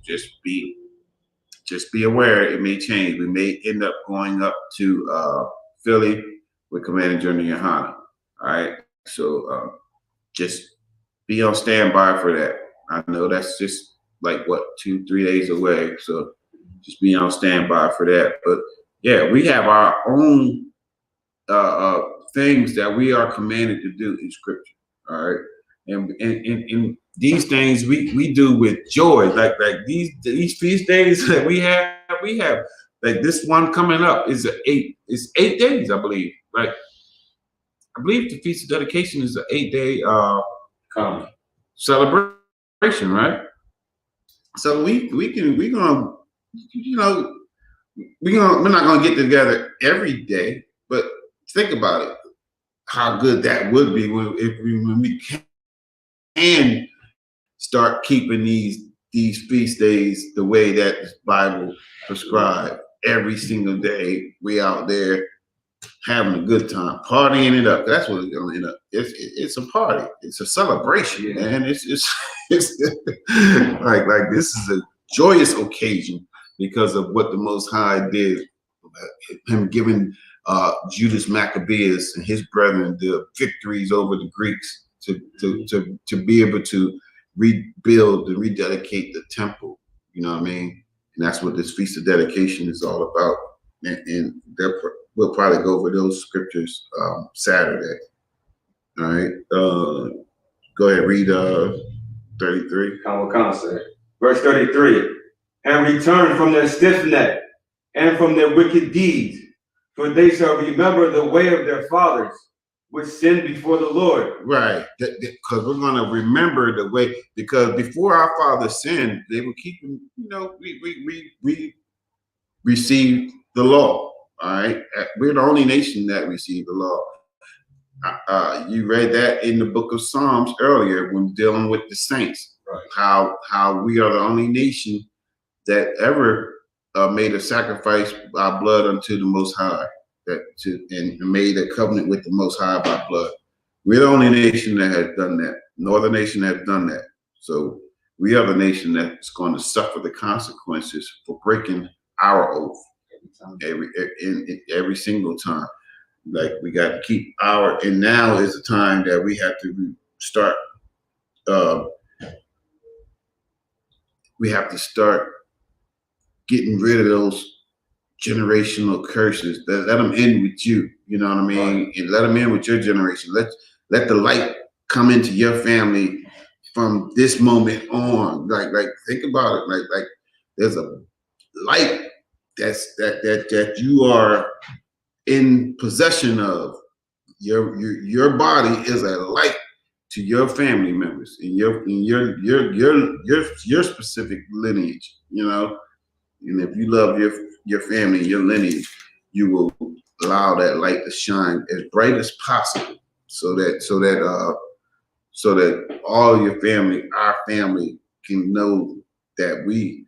be aware, it may change. We may end up going up to Philly with Commander General Yohana. All right, so just be on standby for that. I know that's just like what, 2-3 days away, so just be on standby for that. But yeah, we have our own things that we are commanded to do in Scripture. All right, and these things we do with joy. Like these feast days that we have like this one coming up is 8 days, I believe. Like, I believe the Feast of Dedication is an 8-day celebration, right? So we're not gonna get together every day, but think about it, how good that would be when we can start keeping these feast days the way that the Bible prescribed. Every single day we out there having a good time, partying it up. That's what it's gonna end up. It's a party. It's a celebration, man. It's like this is a joyous occasion because of what the Most High did. Him giving Judas Maccabeus and his brethren the victories over the Greeks to be able to rebuild and rededicate the temple. You know what I mean? And that's what this Feast of Dedication is all about. And we'll probably go over those scriptures Saturday. All right. Go ahead, read 33. Verse 33. And return from their stiff neck and from their wicked deeds, for they shall remember the way of their fathers, which sinned before the Lord. Right. Because we're going to remember the way, because before our fathers sinned, they were keeping, we received the law. All right. We're the only nation that received the law. You read that in the book of Psalms earlier when dealing with the saints. Right. How we are the only nation that ever made a sacrifice by blood unto the Most High, and made a covenant with the Most High by blood. We're the only nation that has done that. No other nation has done that. So we are the nation that's going to suffer the consequences for breaking our oath every single time. Like, we got to keep and now is the time that we have to start. We have to start getting rid of those generational curses. Let them end with you. You know what I mean? Right. And let them end with your generation. Let the light come into your family from this moment on. Like think about it. Like there's a light that you are in possession of. Your body is a light to your family members and your specific lineage. You know, and if you love your family and your lineage, you will allow that light to shine as bright as possible, so that all your family, our family, can know that we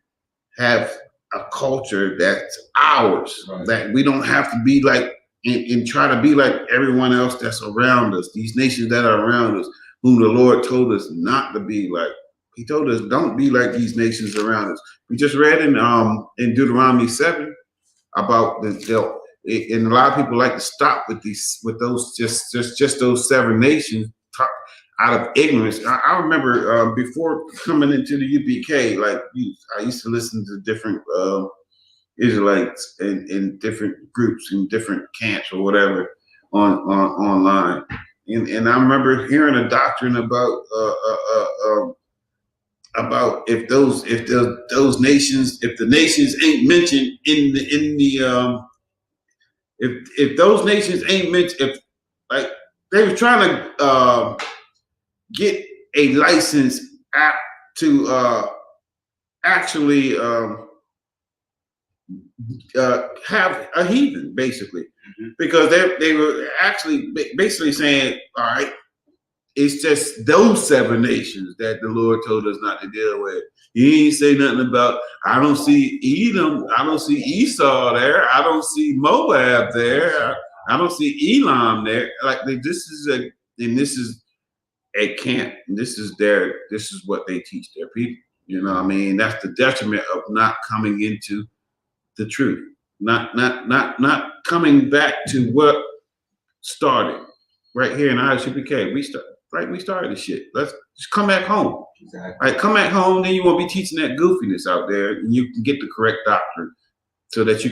have a culture that's ours. Right. That we don't have to be like and try to be like everyone else that's around us. These nations that are around us, whom the Lord told us not to be like. He told us, don't be like these nations around us. We just read in Deuteronomy 7 about and a lot of people like to stop with those just those 7 nations out of ignorance. I remember before coming into the UPK, I used to listen to different Israelites in different groups in different camps or whatever online, and I remember hearing a doctrine about about if the nations ain't mentioned in the if those nations ain't mentioned, if like they were trying to get a license to actually have a heathen, basically, because they were actually basically saying, all right, it's just those 7 nations that the Lord told us not to deal with. He ain't say nothing about, I don't see Edom, I don't see Esau there, I don't see Moab there, I don't see Elam there. Like this is a camp. This is what they teach their people. You know what I mean? That's the detriment of not coming into the truth. Not coming back to what started right here in ISUPK. We started this shit. Let's just come back home. Exactly. All right, come back home, then you won't be teaching that goofiness out there, and you can get the correct doctrine so that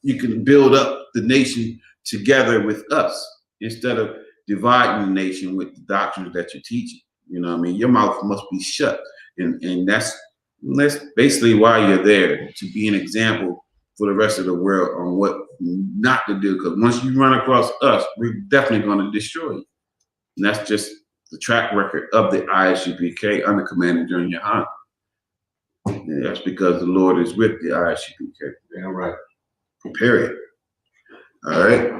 you can build up the nation together with us instead of dividing the nation with the doctrines that you're teaching. You know what I mean? Your mouth must be shut. And that's basically why you're there, to be an example for the rest of the world on what not to do. Because once you run across us, we're definitely going to destroy you. And that's just the track record of the ISUPK under Commander Junior Hunt. And that's because the Lord is with the ISUPK. Yeah, right. Period. All right.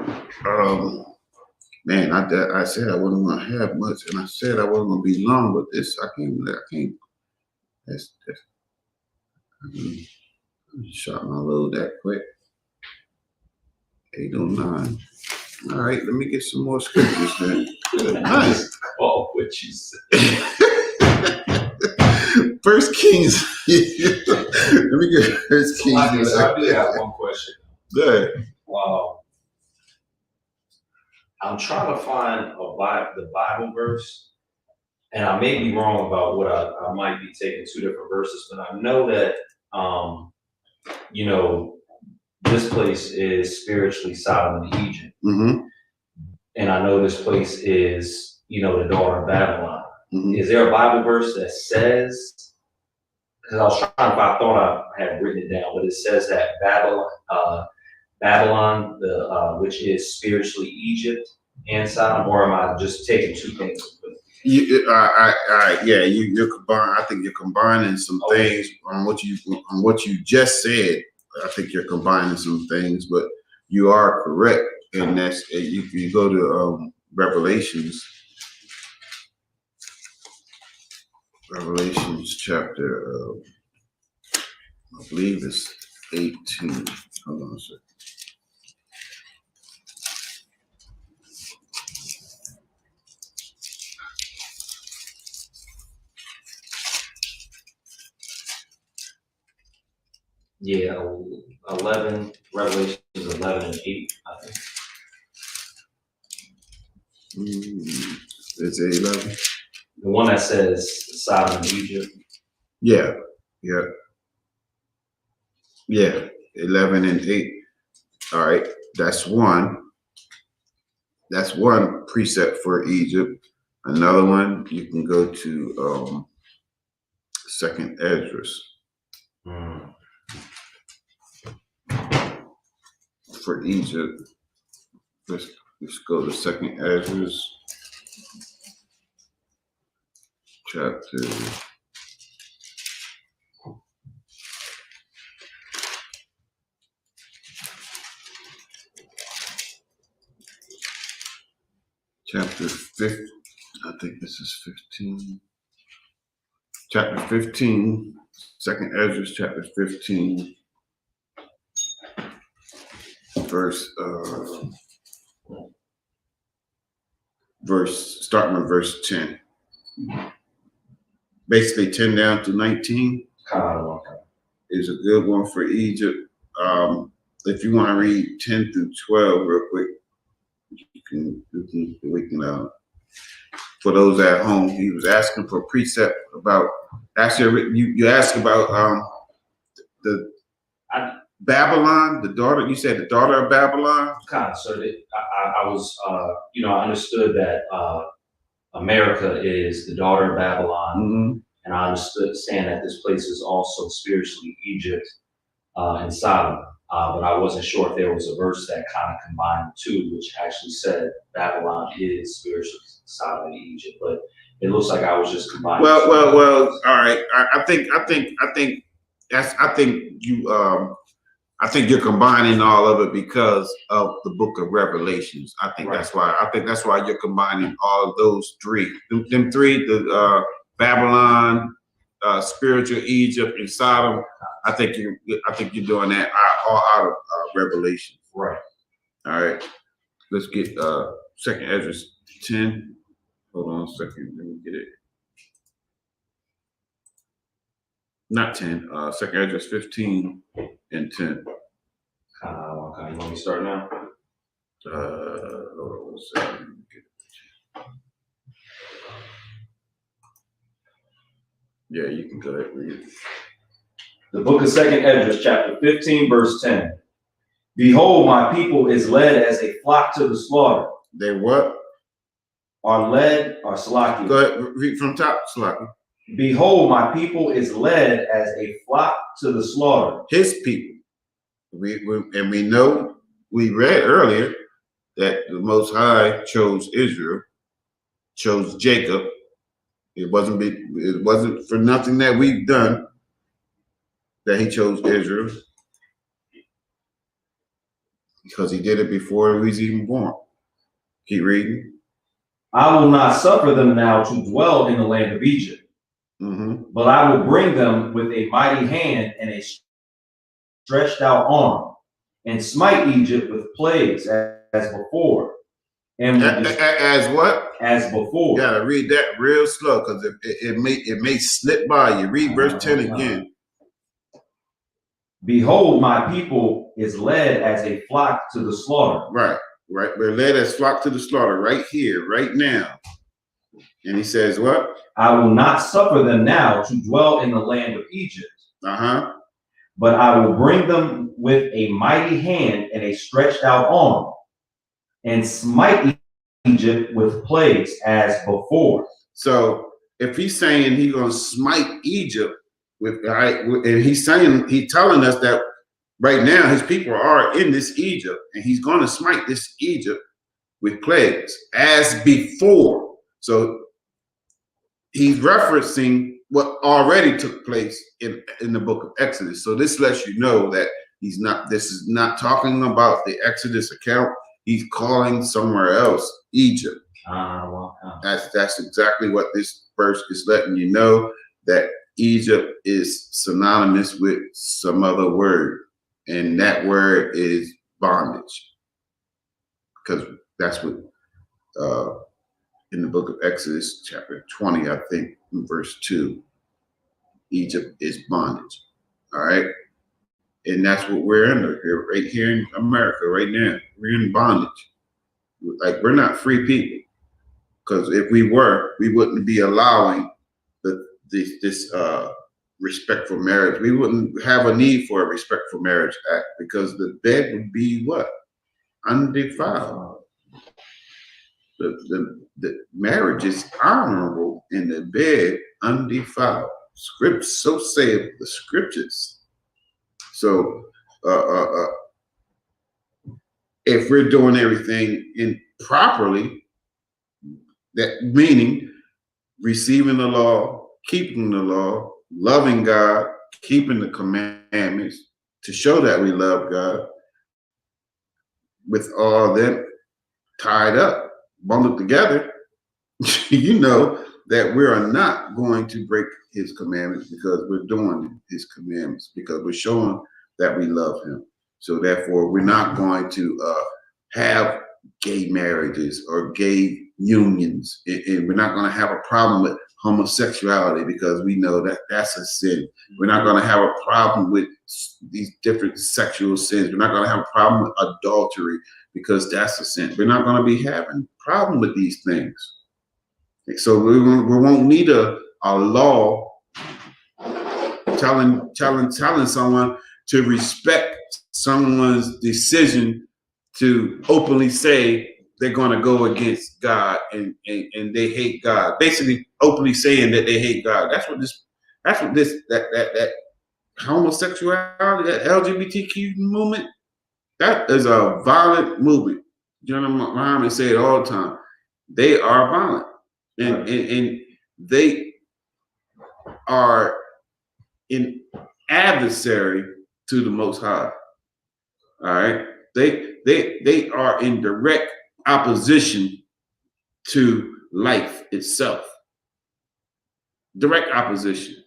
Man, I said I wasn't going to have much, and I said I wasn't going to be long with this. I can't. That's shot my load that quick. 809. All right, let me get some more scriptures then. Good, nice. Oh, what you said. First Kings. Let me get First Kings. I do have one question. Good. Wow. I'm trying to find the Bible verse, and I may be wrong about what I might be taking 2 different verses, but I know that, this place is spiritually Sodom and Egypt. Mm-hmm. And I know this place is, the daughter of Babylon. Mm-hmm. Is there a Bible verse that says, because I was trying, I thought I had written it down, but it says that Babylon, which is spiritually Egypt and Sodom, or am I just taking 2 things? You're combining. I think you're combining some things on what you just said. I think you're combining some things, but you are correct, and that's you go to Revelations chapter, I believe it's 18. Hold on a second. Yeah, 11, Revelations 11 and 8, I think. It's 11. The one that says Sodom and Egypt. Yeah. 11 and 8. All right, that's one. That's one precept for Egypt. Another one, you can go to 2nd Esdras. For Egypt, let's go to 2nd Esdras chapter 5. I think this is 15. Chapter 15, 2nd Esdras, chapter 15. Starting with verse 10. Basically 10 down to 19 is a good one for Egypt. If you want to read 10 through 12 real quick, we can for those at home, he was asking for precept about, actually you asked about Babylon, the daughter, you said the daughter of Babylon? So I was, I understood that America is the daughter of Babylon. and I understand that this place is also spiritually Egypt and Sodom. But I wasn't sure if there was a verse that kind of combined the two, which actually said Babylon is spiritual Sodom and Egypt. But it looks like I was just combining. Well. All right. I think you're combining all of it because of the Book of Revelations. I think that's why. I think that's why you're combining all of those three. Them three, the Babylon, spiritual Egypt, and Sodom. I think you're doing that all out of Revelation. Right. All right. Let's get Second Ezra 10. Hold on a second. Let me get it. Not 10. Second Ezra 15 and 10. You want me to start now? Hold on a second. Yeah, you can go ahead and read it. The book of Second Ezra, chapter 15, verse 10. Behold, my people is led as a flock to the slaughter. They what? Are led, or Salaki. Go ahead, read from top, Salaki. Behold, my people is led as a flock to the slaughter. His people. We know, we read earlier that the Most High chose Israel, chose Jacob. It wasn't for nothing that we've done that he chose Israel, because he did it before he was even born. Keep reading. I will not suffer them now to dwell in the land of Egypt, but I will bring them with a mighty hand and a stretched out arm, and smite Egypt with plagues as before. And as what? As before. You gotta read that real slow, because it may slip by you. Read verse 10 again. Behold, my people is led as a flock to the slaughter. Right. We're led as flock to the slaughter right here, right now. And he says what? I will not suffer them now to dwell in the land of Egypt. But I will bring them with a mighty hand and a stretched out arm, and smite Egypt with plagues as before. So if he's saying he's going to smite Egypt and he's telling us that right now his people are in this Egypt, and he's going to smite this Egypt with plagues as before. So he's referencing what already took place in the book of Exodus. So this lets you know that this is not talking about the Exodus account. He's calling somewhere else Egypt. That's exactly what this verse is letting you know, that Egypt is synonymous with some other word, and that word is bondage, because that's what in the book of Exodus chapter 20, I think in verse 2, Egypt is bondage. All right. And that's what we're under here, right here in America right now. We're in bondage. Like, we're not free people, because if we were, we wouldn't be allowing this respectful marriage. We wouldn't have a need for a respectful marriage act, because the bed would be what? Undefiled. The marriage is honorable in the bed, undefiled. So say the scriptures. So if we're doing everything properly, that meaning receiving the law, keeping the law, loving God, keeping the commandments to show that we love God, with all that tied up, bundled together, you know that we are not going to break his commandments, because we're doing his commandments, because we're showing that we love him. So therefore, we're not going to have gay marriages or gay unions, and we're not going to have a problem with homosexuality, because we know that that's a sin. We're not going to have a problem with these different sexual sins. We're not going to have a problem with adultery, because that's a sin. We're not going to be having a problem with these things. So we won't need a law telling someone to respect someone's decision to openly say they're going to go against God and they hate God. Basically, openly saying that they hate God. That's what that homosexuality, that LGBTQ movement, that is a violent movement. General Muhammad said all the time, they are violent, and they are an adversary to the Most High. All right, they are in direct opposition to life itself. Direct opposition.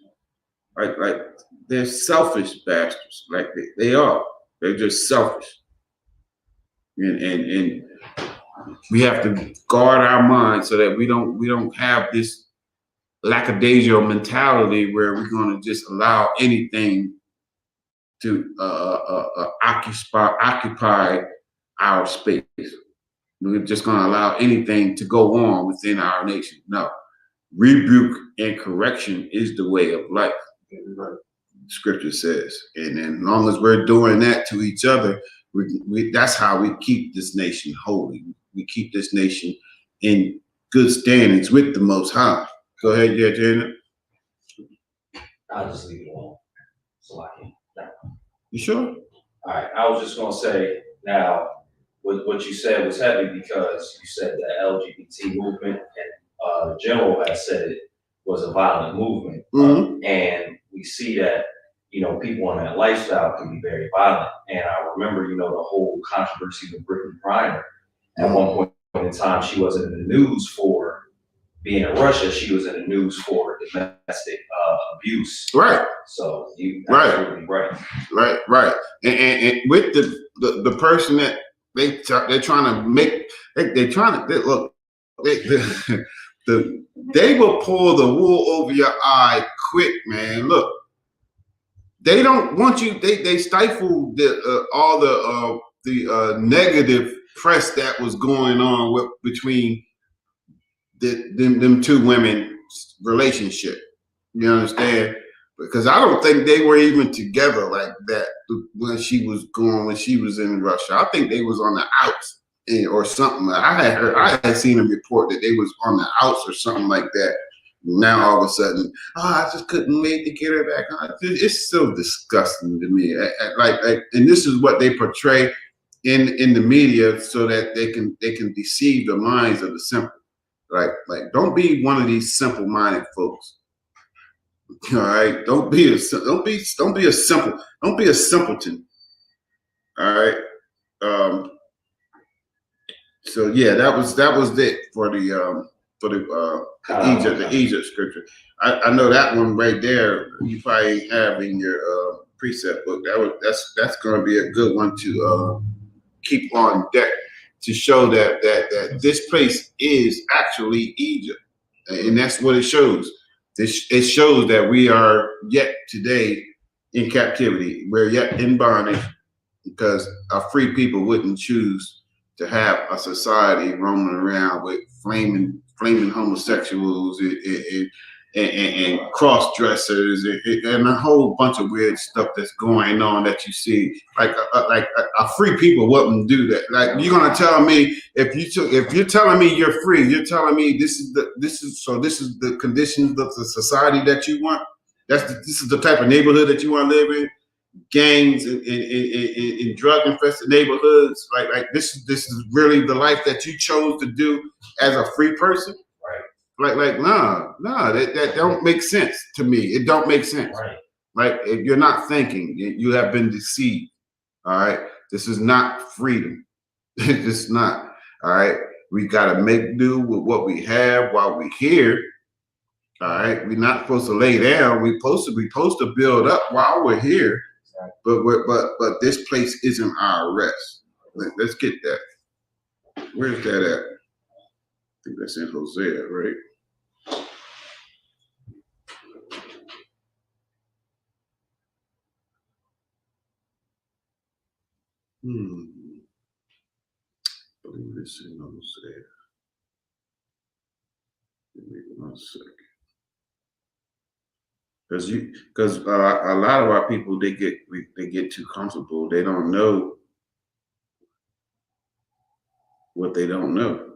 Like they're selfish bastards. Like they are. They're just selfish. And we have to guard our minds so that we don't have this lackadaisical mentality where we're going to just allow anything to occupy our space. We're just going to allow anything to go on within our nation. No, rebuke and correction is the way of life. Scripture says, and as long as we're doing that to each other, that's how we keep this nation holy. We keep this nation in good standings with the Most High. Go ahead, yeah, Janet. I'll just leave it alone. So I can. You sure? All right. I was just gonna say now, what you said was heavy because you said the LGBT movement and the general has said it was a violent movement, and we see that people on that lifestyle can be very violent. And I remember the whole controversy with Brittany Griner. At one point in time, she wasn't in the news for being in Russia. She was in the news for domestic abuse. Right. So you absolutely right. Right. And with the person that they're trying to make, look. They will pull the wool over your eye quick, man. Look, they don't want you. They stifle all the negative press that was going on between them two women's relationship. You understand? Because I don't think they were even together like that when she was in Russia. I think they was on the outs or something. I had seen a report that they was on the outs or something like that. Now all of a sudden, I just couldn't wait to get her back. It's so disgusting to me. And this is what they portray in the media so that they can deceive the minds of the simple. Like don't be one of these simple-minded folks. All right, don't be a simpleton. All right. So yeah, that was it for the Egypt scripture. I know that one right there. You probably have in your precept book. That's going to be a good one to keep on deck to show that this place is actually Egypt, and that's what it shows. It shows that we are yet today in captivity. We're yet in bondage because a free people wouldn't choose to have a society roaming around with flaming homosexuals and cross-dressers and a whole bunch of weird stuff that's going on that you see. Like a free people wouldn't do that. Like you're gonna tell me if you're telling me you're free, you're telling me this is the conditions of the society that you want. This is the type of neighborhood that you want to live in. Gangs in drug-infested neighborhoods, like this is really the life that you chose to do as a free person, right? Nah, that don't make sense to me. It don't make sense, right? Like if you're not thinking, you have been deceived. All right, this is not freedom. It's not. All right, we gotta make do with what we have while we're here. All right, we're not supposed to lay down. We're supposed to build up while we're here. But this place isn't our rest. Let's get that. Where's that at? I think that's in Hosea, right? I believe it's in Hosea. Give me 1 second. Because a lot of our people they get too comfortable. They don't know what they don't know.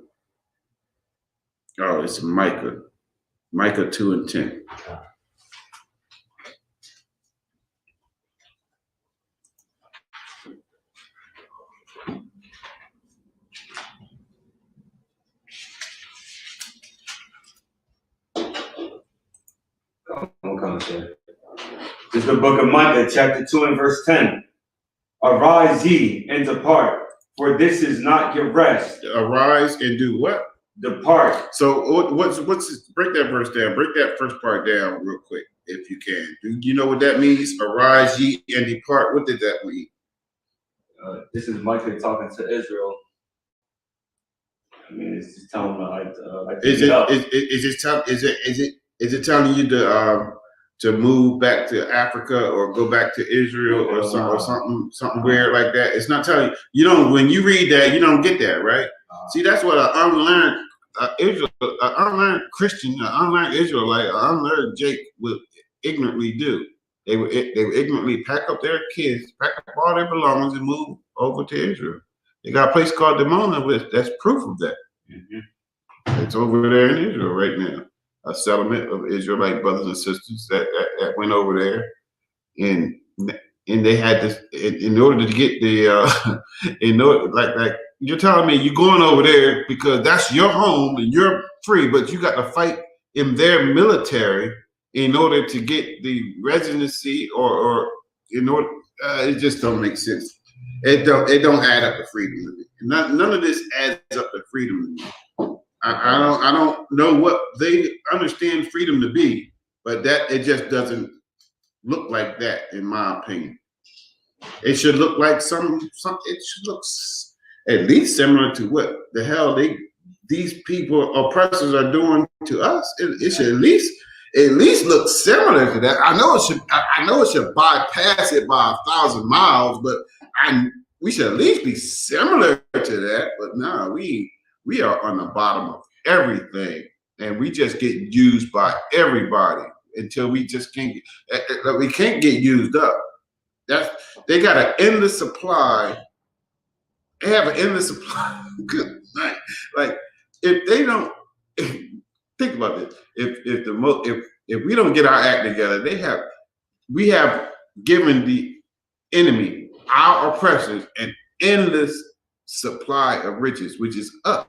Oh, it's Micah. Micah 2:10. I'm coming to it. This is the book of Micah, chapter 2 and verse 10. Arise ye and depart, for this is not your rest. Arise and do what? Depart. So what's break that verse down. Break that first part down real quick, if you can. Do you know what that means? Arise ye and depart. What did that mean? This is Micah talking to Israel. I mean, it's just telling them Is it telling you to move back to Africa or go back to Israel or something weird like that? It's not telling you. You don't. When you read that, you don't get that, right? See, that's what an unlearned unlearned Christian, an unlearned Israelite, an unlearned Jake would ignorantly do. They would ignorantly pack up their kids, pack up all their belongings, and move over to Israel. They got a place called Dimona, that's proof of that. Mm-hmm. It's over there in Israel right now. A settlement of Israelite brothers and sisters that went over there, and they had this in order to get the like you're telling me you're going over there because that's your home and you're free, but you got to fight in their military in order to get the residency or in order. It just don't make sense. It don't add up to freedom to me. None of this adds up to freedom to me. I don't know what they understand freedom to be, but it just doesn't look like that in my opinion. It should look like it should look at least similar to what the hell these people oppressors are doing to us. It should at least look similar to that. I know it should bypass it by 1,000 miles, but we should at least be similar to that. But no, we are on the bottom of everything, and we just get used by everybody until we just can't get used up. They got an endless supply. They have an endless supply. Good night. Like if they don't think about this, if we don't get our act together, we have given the enemy, our oppressors, an endless supply of riches, which is us.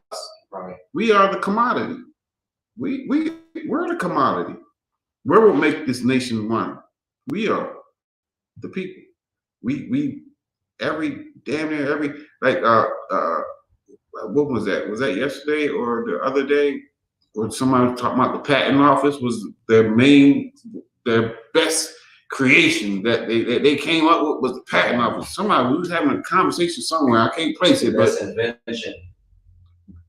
Right. We are the commodity. We're the commodity. Where will make this nation one? We are the people. We damn near every what was that? Was that yesterday or the other day? Or somebody was talking about the patent office was their best creation that they came up with was the patent office. Somebody was having a conversation somewhere. I can't place it, best invention.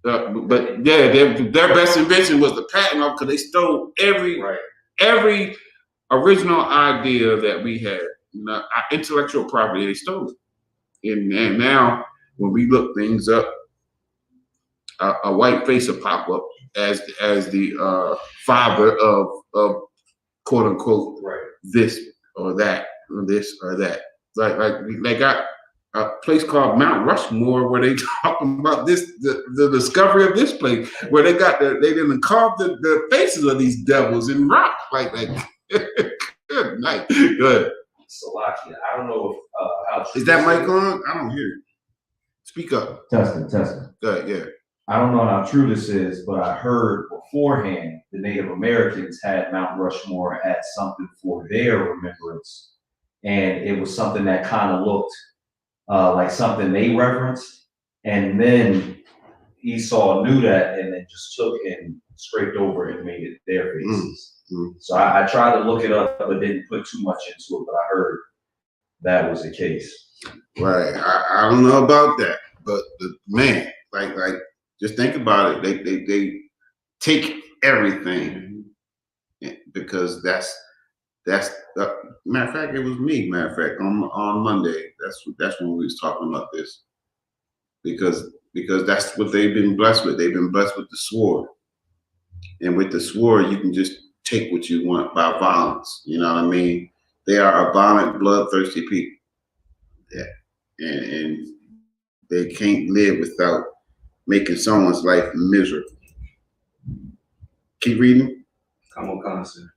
But yeah, their best invention was the patent office because they stole every original idea that we had. Our intellectual property, they stole it. And now when we look things up, a white face will pop up as the father of quote unquote this or that or this or that. Like they got a place called Mount Rushmore where they talking about the discovery of this place where they didn't carve the faces of these devils in rock like that. Good night. Good. Salakia. I don't know if how is that mic on? I don't hear it. Speak up. Testing. Good, yeah. I don't know how true this is, but I heard beforehand the Native Americans had Mount Rushmore as something for their remembrance, and it was something that kind of looked like something they reverenced, and then Esau knew that and then just took and scraped over and made it their faces. Mm-hmm. So I tried to look it up, but didn't put too much into it. But I heard that was the case. Right. I don't know about that, but man, like just think about it. They take everything because that's matter of fact. It was me. Matter of fact, on Monday. That's when we was talking about this because that's what they've been blessed with. They've been blessed with the sword, and with the sword, you can just take what you want by violence. You know what I mean? They are a violent, bloodthirsty people. Yeah. And they can't live without making someone's life miserable. Keep reading. Come on, constant.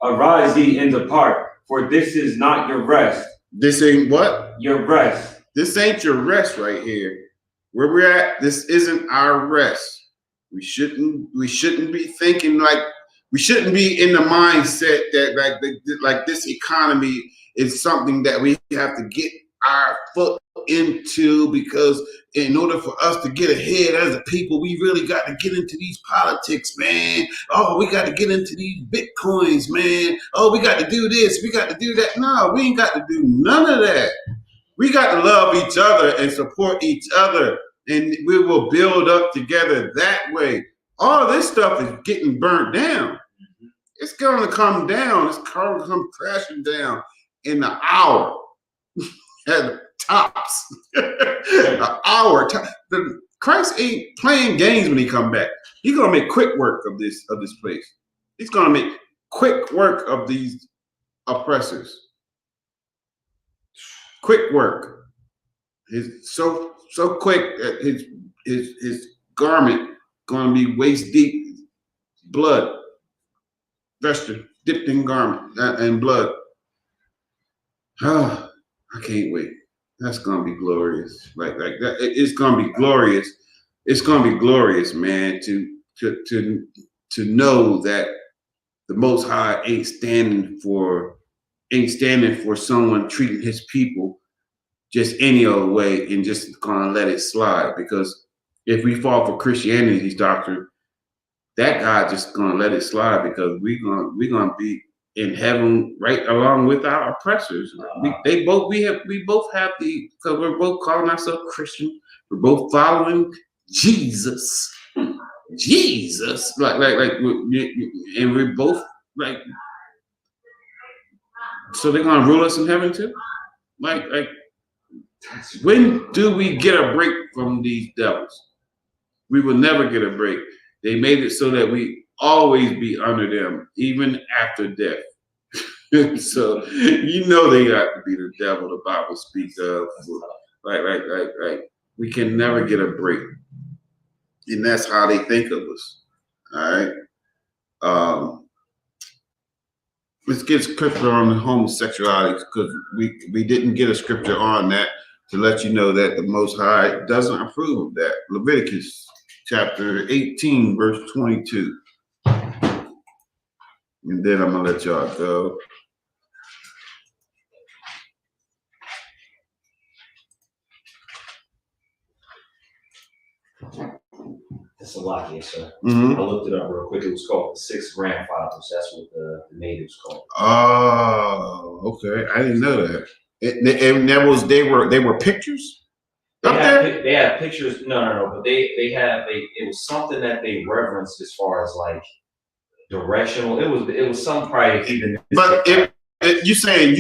Arise ye and depart, for this is not your rest. This ain't what? Your rest. This ain't your rest right here. Where we're at, this isn't our rest. We shouldn't be thinking like, we shouldn't be in the mindset that like this economy is something that we have to get our foot into, because in order for us to get ahead as a people, we really got to get into these politics, man. Oh, we got to get into these Bitcoins, man. Oh, we got to do this, we got to do that. No, we ain't got to do none of that. We got to love each other and support each other, and we will build up together that way. All this stuff is getting burnt down. It's going to come down. It's going to come crashing down in an hour at tops. An hour. Christ ain't playing games when he come back. He's going to make quick work of this place. He's going to make quick work of these oppressors. Quick work. His so quick that his garment going to be waist deep blood, vested, dipped in garment and blood. Oh, I can't wait. That's gonna be glorious. Like that. It's gonna be glorious. It's gonna be glorious, man. To know that the Most High ain't standing for someone treating his people just any old way and just gonna let it slide. Because if we fall for Christianity's doctrine, that God just gonna let it slide, because we're gonna be in heaven right along with our oppressors. We both have because we're both calling ourselves Christian. We're both following Jesus. Jesus, and we're both like. So they're gonna rule us in heaven too. Like, when do we get a break from these devils? We will never get a break. They made it so that we always be under them, even after death. So you know they got to be the devil the Bible speaks of. Like we can never get a break. And that's how they think of us. All right. Let's get scripture on the homosexuality, because we didn't get a scripture on that to let you know that the Most High doesn't approve of that. Leviticus chapter 18, verse 22. And then I'm gonna let y'all go. That's a lot here, sir. Mm-hmm. I looked it up real quick. It was called the Six Grandfathers. That's what the natives called it. Oh, okay. I didn't know that. And that was they were pictures up there. They had pictures. No. But it was something that they reverenced as far as like directional. It was some probably even. But you're saying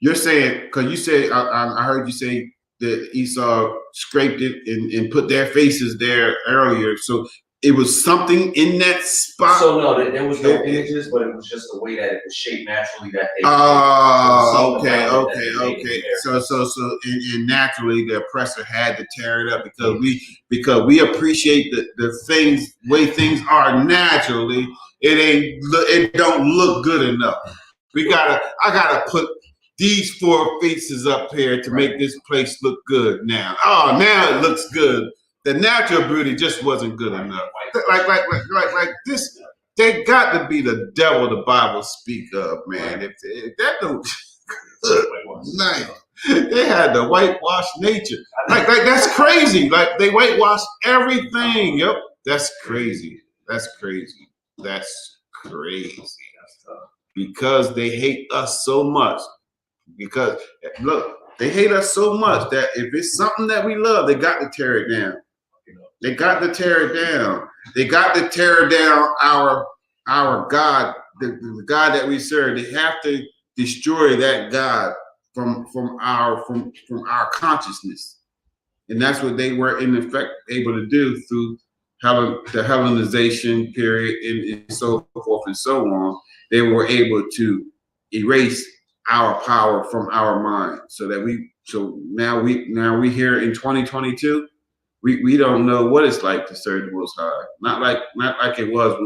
because you said I heard you say that Esau scraped it and put their faces there earlier. So it was something in that spot. So no, there was no images, but it was just the way that it was shaped naturally that they. Okay. So and naturally the oppressor had to tear it up because we appreciate the way things are naturally. It don't look good enough. I gotta put these four faces up here to make this place look good now. Oh, now it looks good. The natural beauty just wasn't good enough. Like this, they got to be the devil the Bible speak of, man. If that don't nice. They had to whitewash nature. Like that's crazy. Like they whitewash everything. Yep. That's crazy. That's crazy. Because they hate us so much. Because look, they hate us so much that if it's something that we love, they got to tear it down. They got to tear it down. They got to tear down our God, the God that we serve. They have to destroy that God from our consciousness, and that's what they were in effect able to do through the Hellenization period and so forth and so on. They were able to erase our power from our mind, so now we here in 2022. We don't know what it's like to serve the Most High. Not like it was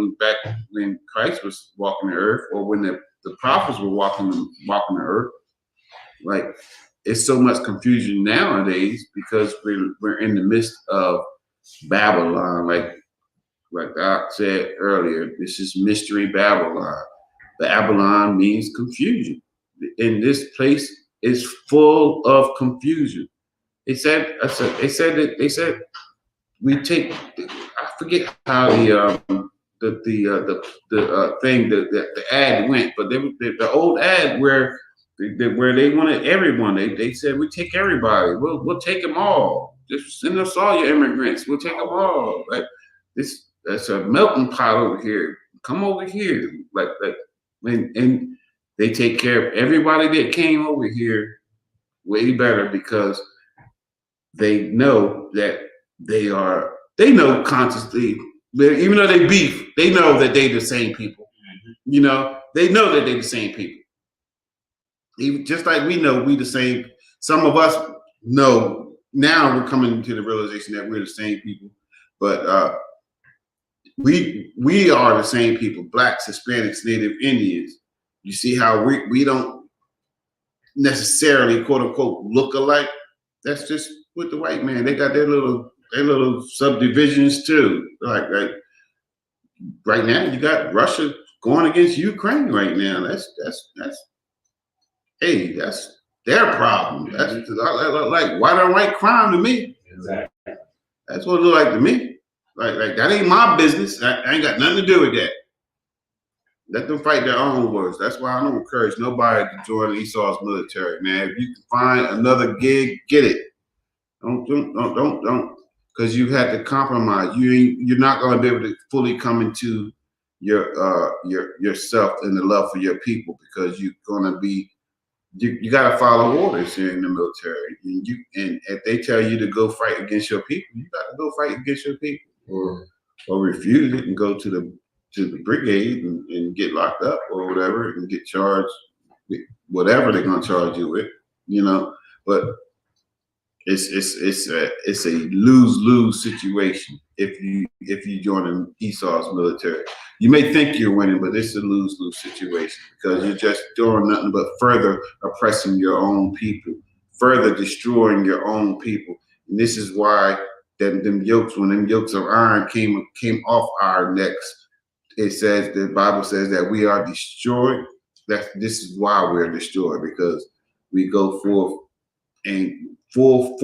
when Christ was walking the earth, or when the prophets were walking the earth. Like, it's so much confusion nowadays because we're in the midst of Babylon. Like I said earlier, this is mystery Babylon. Babylon means confusion, and this place is full of confusion. They said we take. I forget how the ad went, but the old ad where they wanted everyone. They said we take everybody. We'll take them all. Just send us all your immigrants. We'll take them all. Like that's a melting pot over here. Come over here. And they take care of everybody that came over here way better because they know that they know consciously, even though they beef, they know that they the same people. You know, they know that they the same people. Even just like we know we the same. Some of us know now we're coming to the realization that we're the same people, but we are the same people: Blacks, Hispanics, Native Indians. You see how we don't necessarily quote unquote look alike. That's just with the white man. They got their little subdivisions too. Like right now, you got Russia going against Ukraine right now. That's their problem. That's like white on white crime to me. Exactly. That's what it look like to me. Like that ain't my business. I ain't got nothing to do with that. Let them fight their own wars. That's why I don't encourage nobody to join Esau's military, man. If you can find another gig, get it. Don't, because you had to compromise. You're not going to be able to fully come into yourself and the love for your people, because you're going to be. You got to follow orders here in the military, and if they tell you to go fight against your people, you got to go fight against your people, or refuse it and go to the brigade and get locked up or whatever and get charged with whatever they're gonna charge you with, you know. But it's a lose-lose situation if you join Esau's military. You may think you're winning, but it's a lose-lose situation because you're just doing nothing but further oppressing your own people, further destroying your own people. And this is why them yokes, when them yokes of iron came off our necks, it says, the Bible says that we are destroyed. This is why we're destroyed, because we go forth and full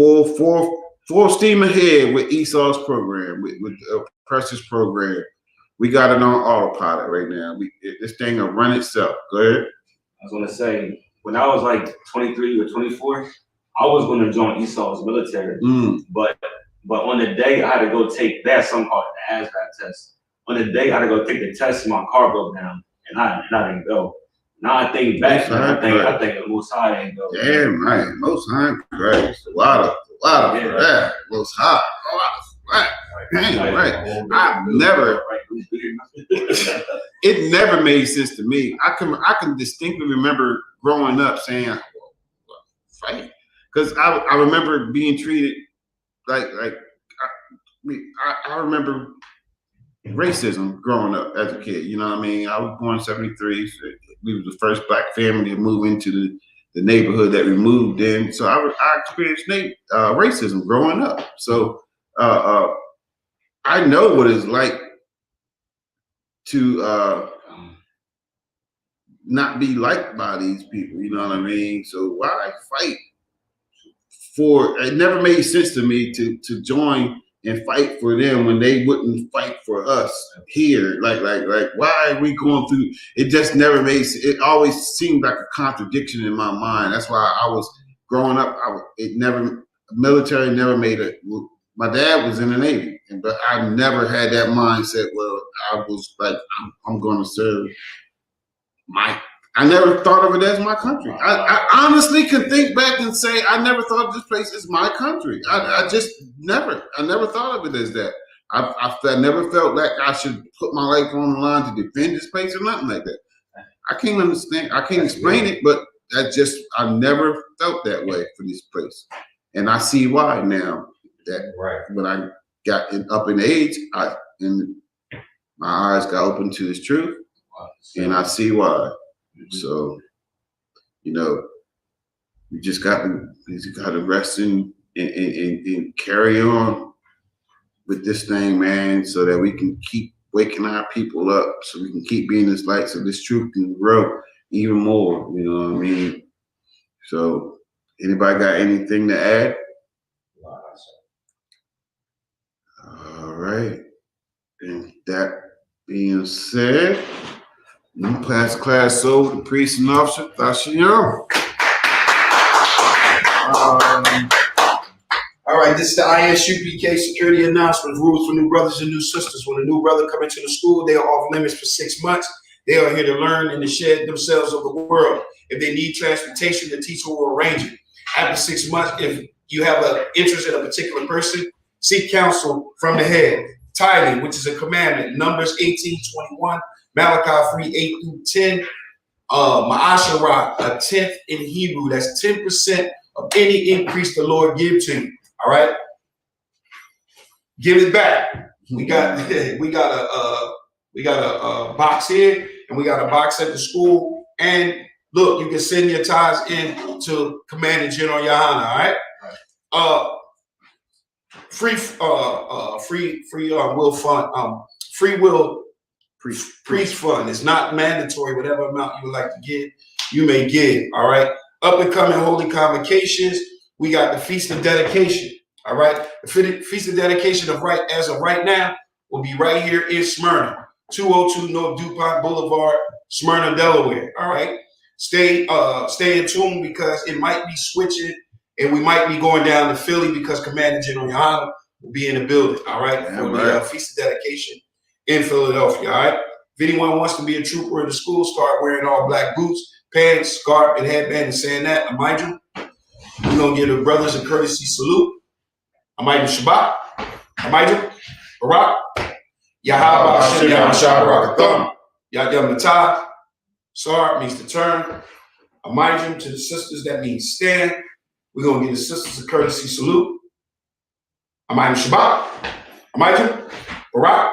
steam ahead with Esau's program, with the Oppressor's program. We got it on autopilot right now. This thing will run itself. Go ahead. I was gonna say, when I was like 23 or 24, I was gonna join Esau's military. But on the day I had to go take that, something called the ASVAB test. On the day I had to go take the test, my car broke down, and I didn't go. Now I think back, I think the Most High ain't go. Damn right, Most High, right? A lot of that. Most High, right? Damn right. I've never. It never made sense to me. I can distinctly remember growing up saying, fight, because I remember being treated like I remember racism growing up as a kid. You know what I mean? I was born in 73. So we were the first Black family to move into the neighborhood that we moved in. So I experienced racism growing up. So I know what it's like to not be liked by these people. You know what I mean? So why fight for? It never made sense to me to join and fight for them when they wouldn't fight for us here. Like why are we going through? It just never made sense. It always seemed like a contradiction in my mind. That's why I was growing up. Military never made it. My dad was in the Navy, but I never had that mindset where I was like, I'm going to serve I never thought of it as my country. I honestly can think back and say I never thought of this place as my country. I never thought of it as that. I never felt like I should put my life on the line to defend this place or nothing like that. I can't understand. I can't explain it, but I never felt that way for this place. And I see why now. That when I got up in age, and my eyes got open to this truth, and I see why. So, you know, we just got to rest and carry on with this thing, man, so that we can keep waking our people up, so we can keep being this light, so this truth can grow even more. You know what I mean? So, anybody got anything to add? All right. And that being said, we pass class over to priest and officer Thashion. All right, this is the ISUPK security announcement. Rules for new brothers and new sisters. When a new brother come into the school, they are off limits for 6 months. They are here to learn and to shed themselves of the world. If they need transportation, the teacher will arrange it. After 6 months, if you have an interest in a particular person, seek counsel from the head. Tithing, which is a commandment, Numbers 18:21, Malachi 3:8-10, Ma'asharah, a tenth in Hebrew. That's 10% of any increase the Lord give to you. All right, give it back. We got a box here, and we got a box at the school. And look, you can send your tithes in to Commander General Yohana. All right. Free will fund, free will priest fund. It's not mandatory. Whatever amount you would like to give, you may give. All right. Up and coming holy convocations. We got the Feast of Dedication. All right. The Feast of Dedication as of right now will be right here in Smyrna, 202 North DuPont Boulevard, Smyrna, Delaware. All right. Stay in tune, because it might be switching. And we might be going down to Philly because Commander General Yohana will be in the building, all right, for the Feast of Dedication in Philadelphia, all right? If anyone wants to be a trooper in the school, start wearing all black boots, pants, scarf, and headband, and saying that, Amidra. We're going to give the brothers a courtesy salute. Amidra Shabbat, Amidra, Barak, Yahaba Hashem Yahashah Barakatham, Yadam Matah, Sar means to turn, Amidra to the sisters, that means stand. We're going to give the sisters a courtesy salute. Amidra Shabbat, Amidra, Barak,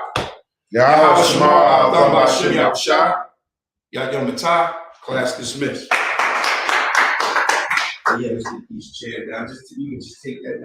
Yahaba Shema, Al-Thamba Hashem Yahashah, Yadam Matah, class dismissed. Yeah, let's get these chairs down. You can just take that down.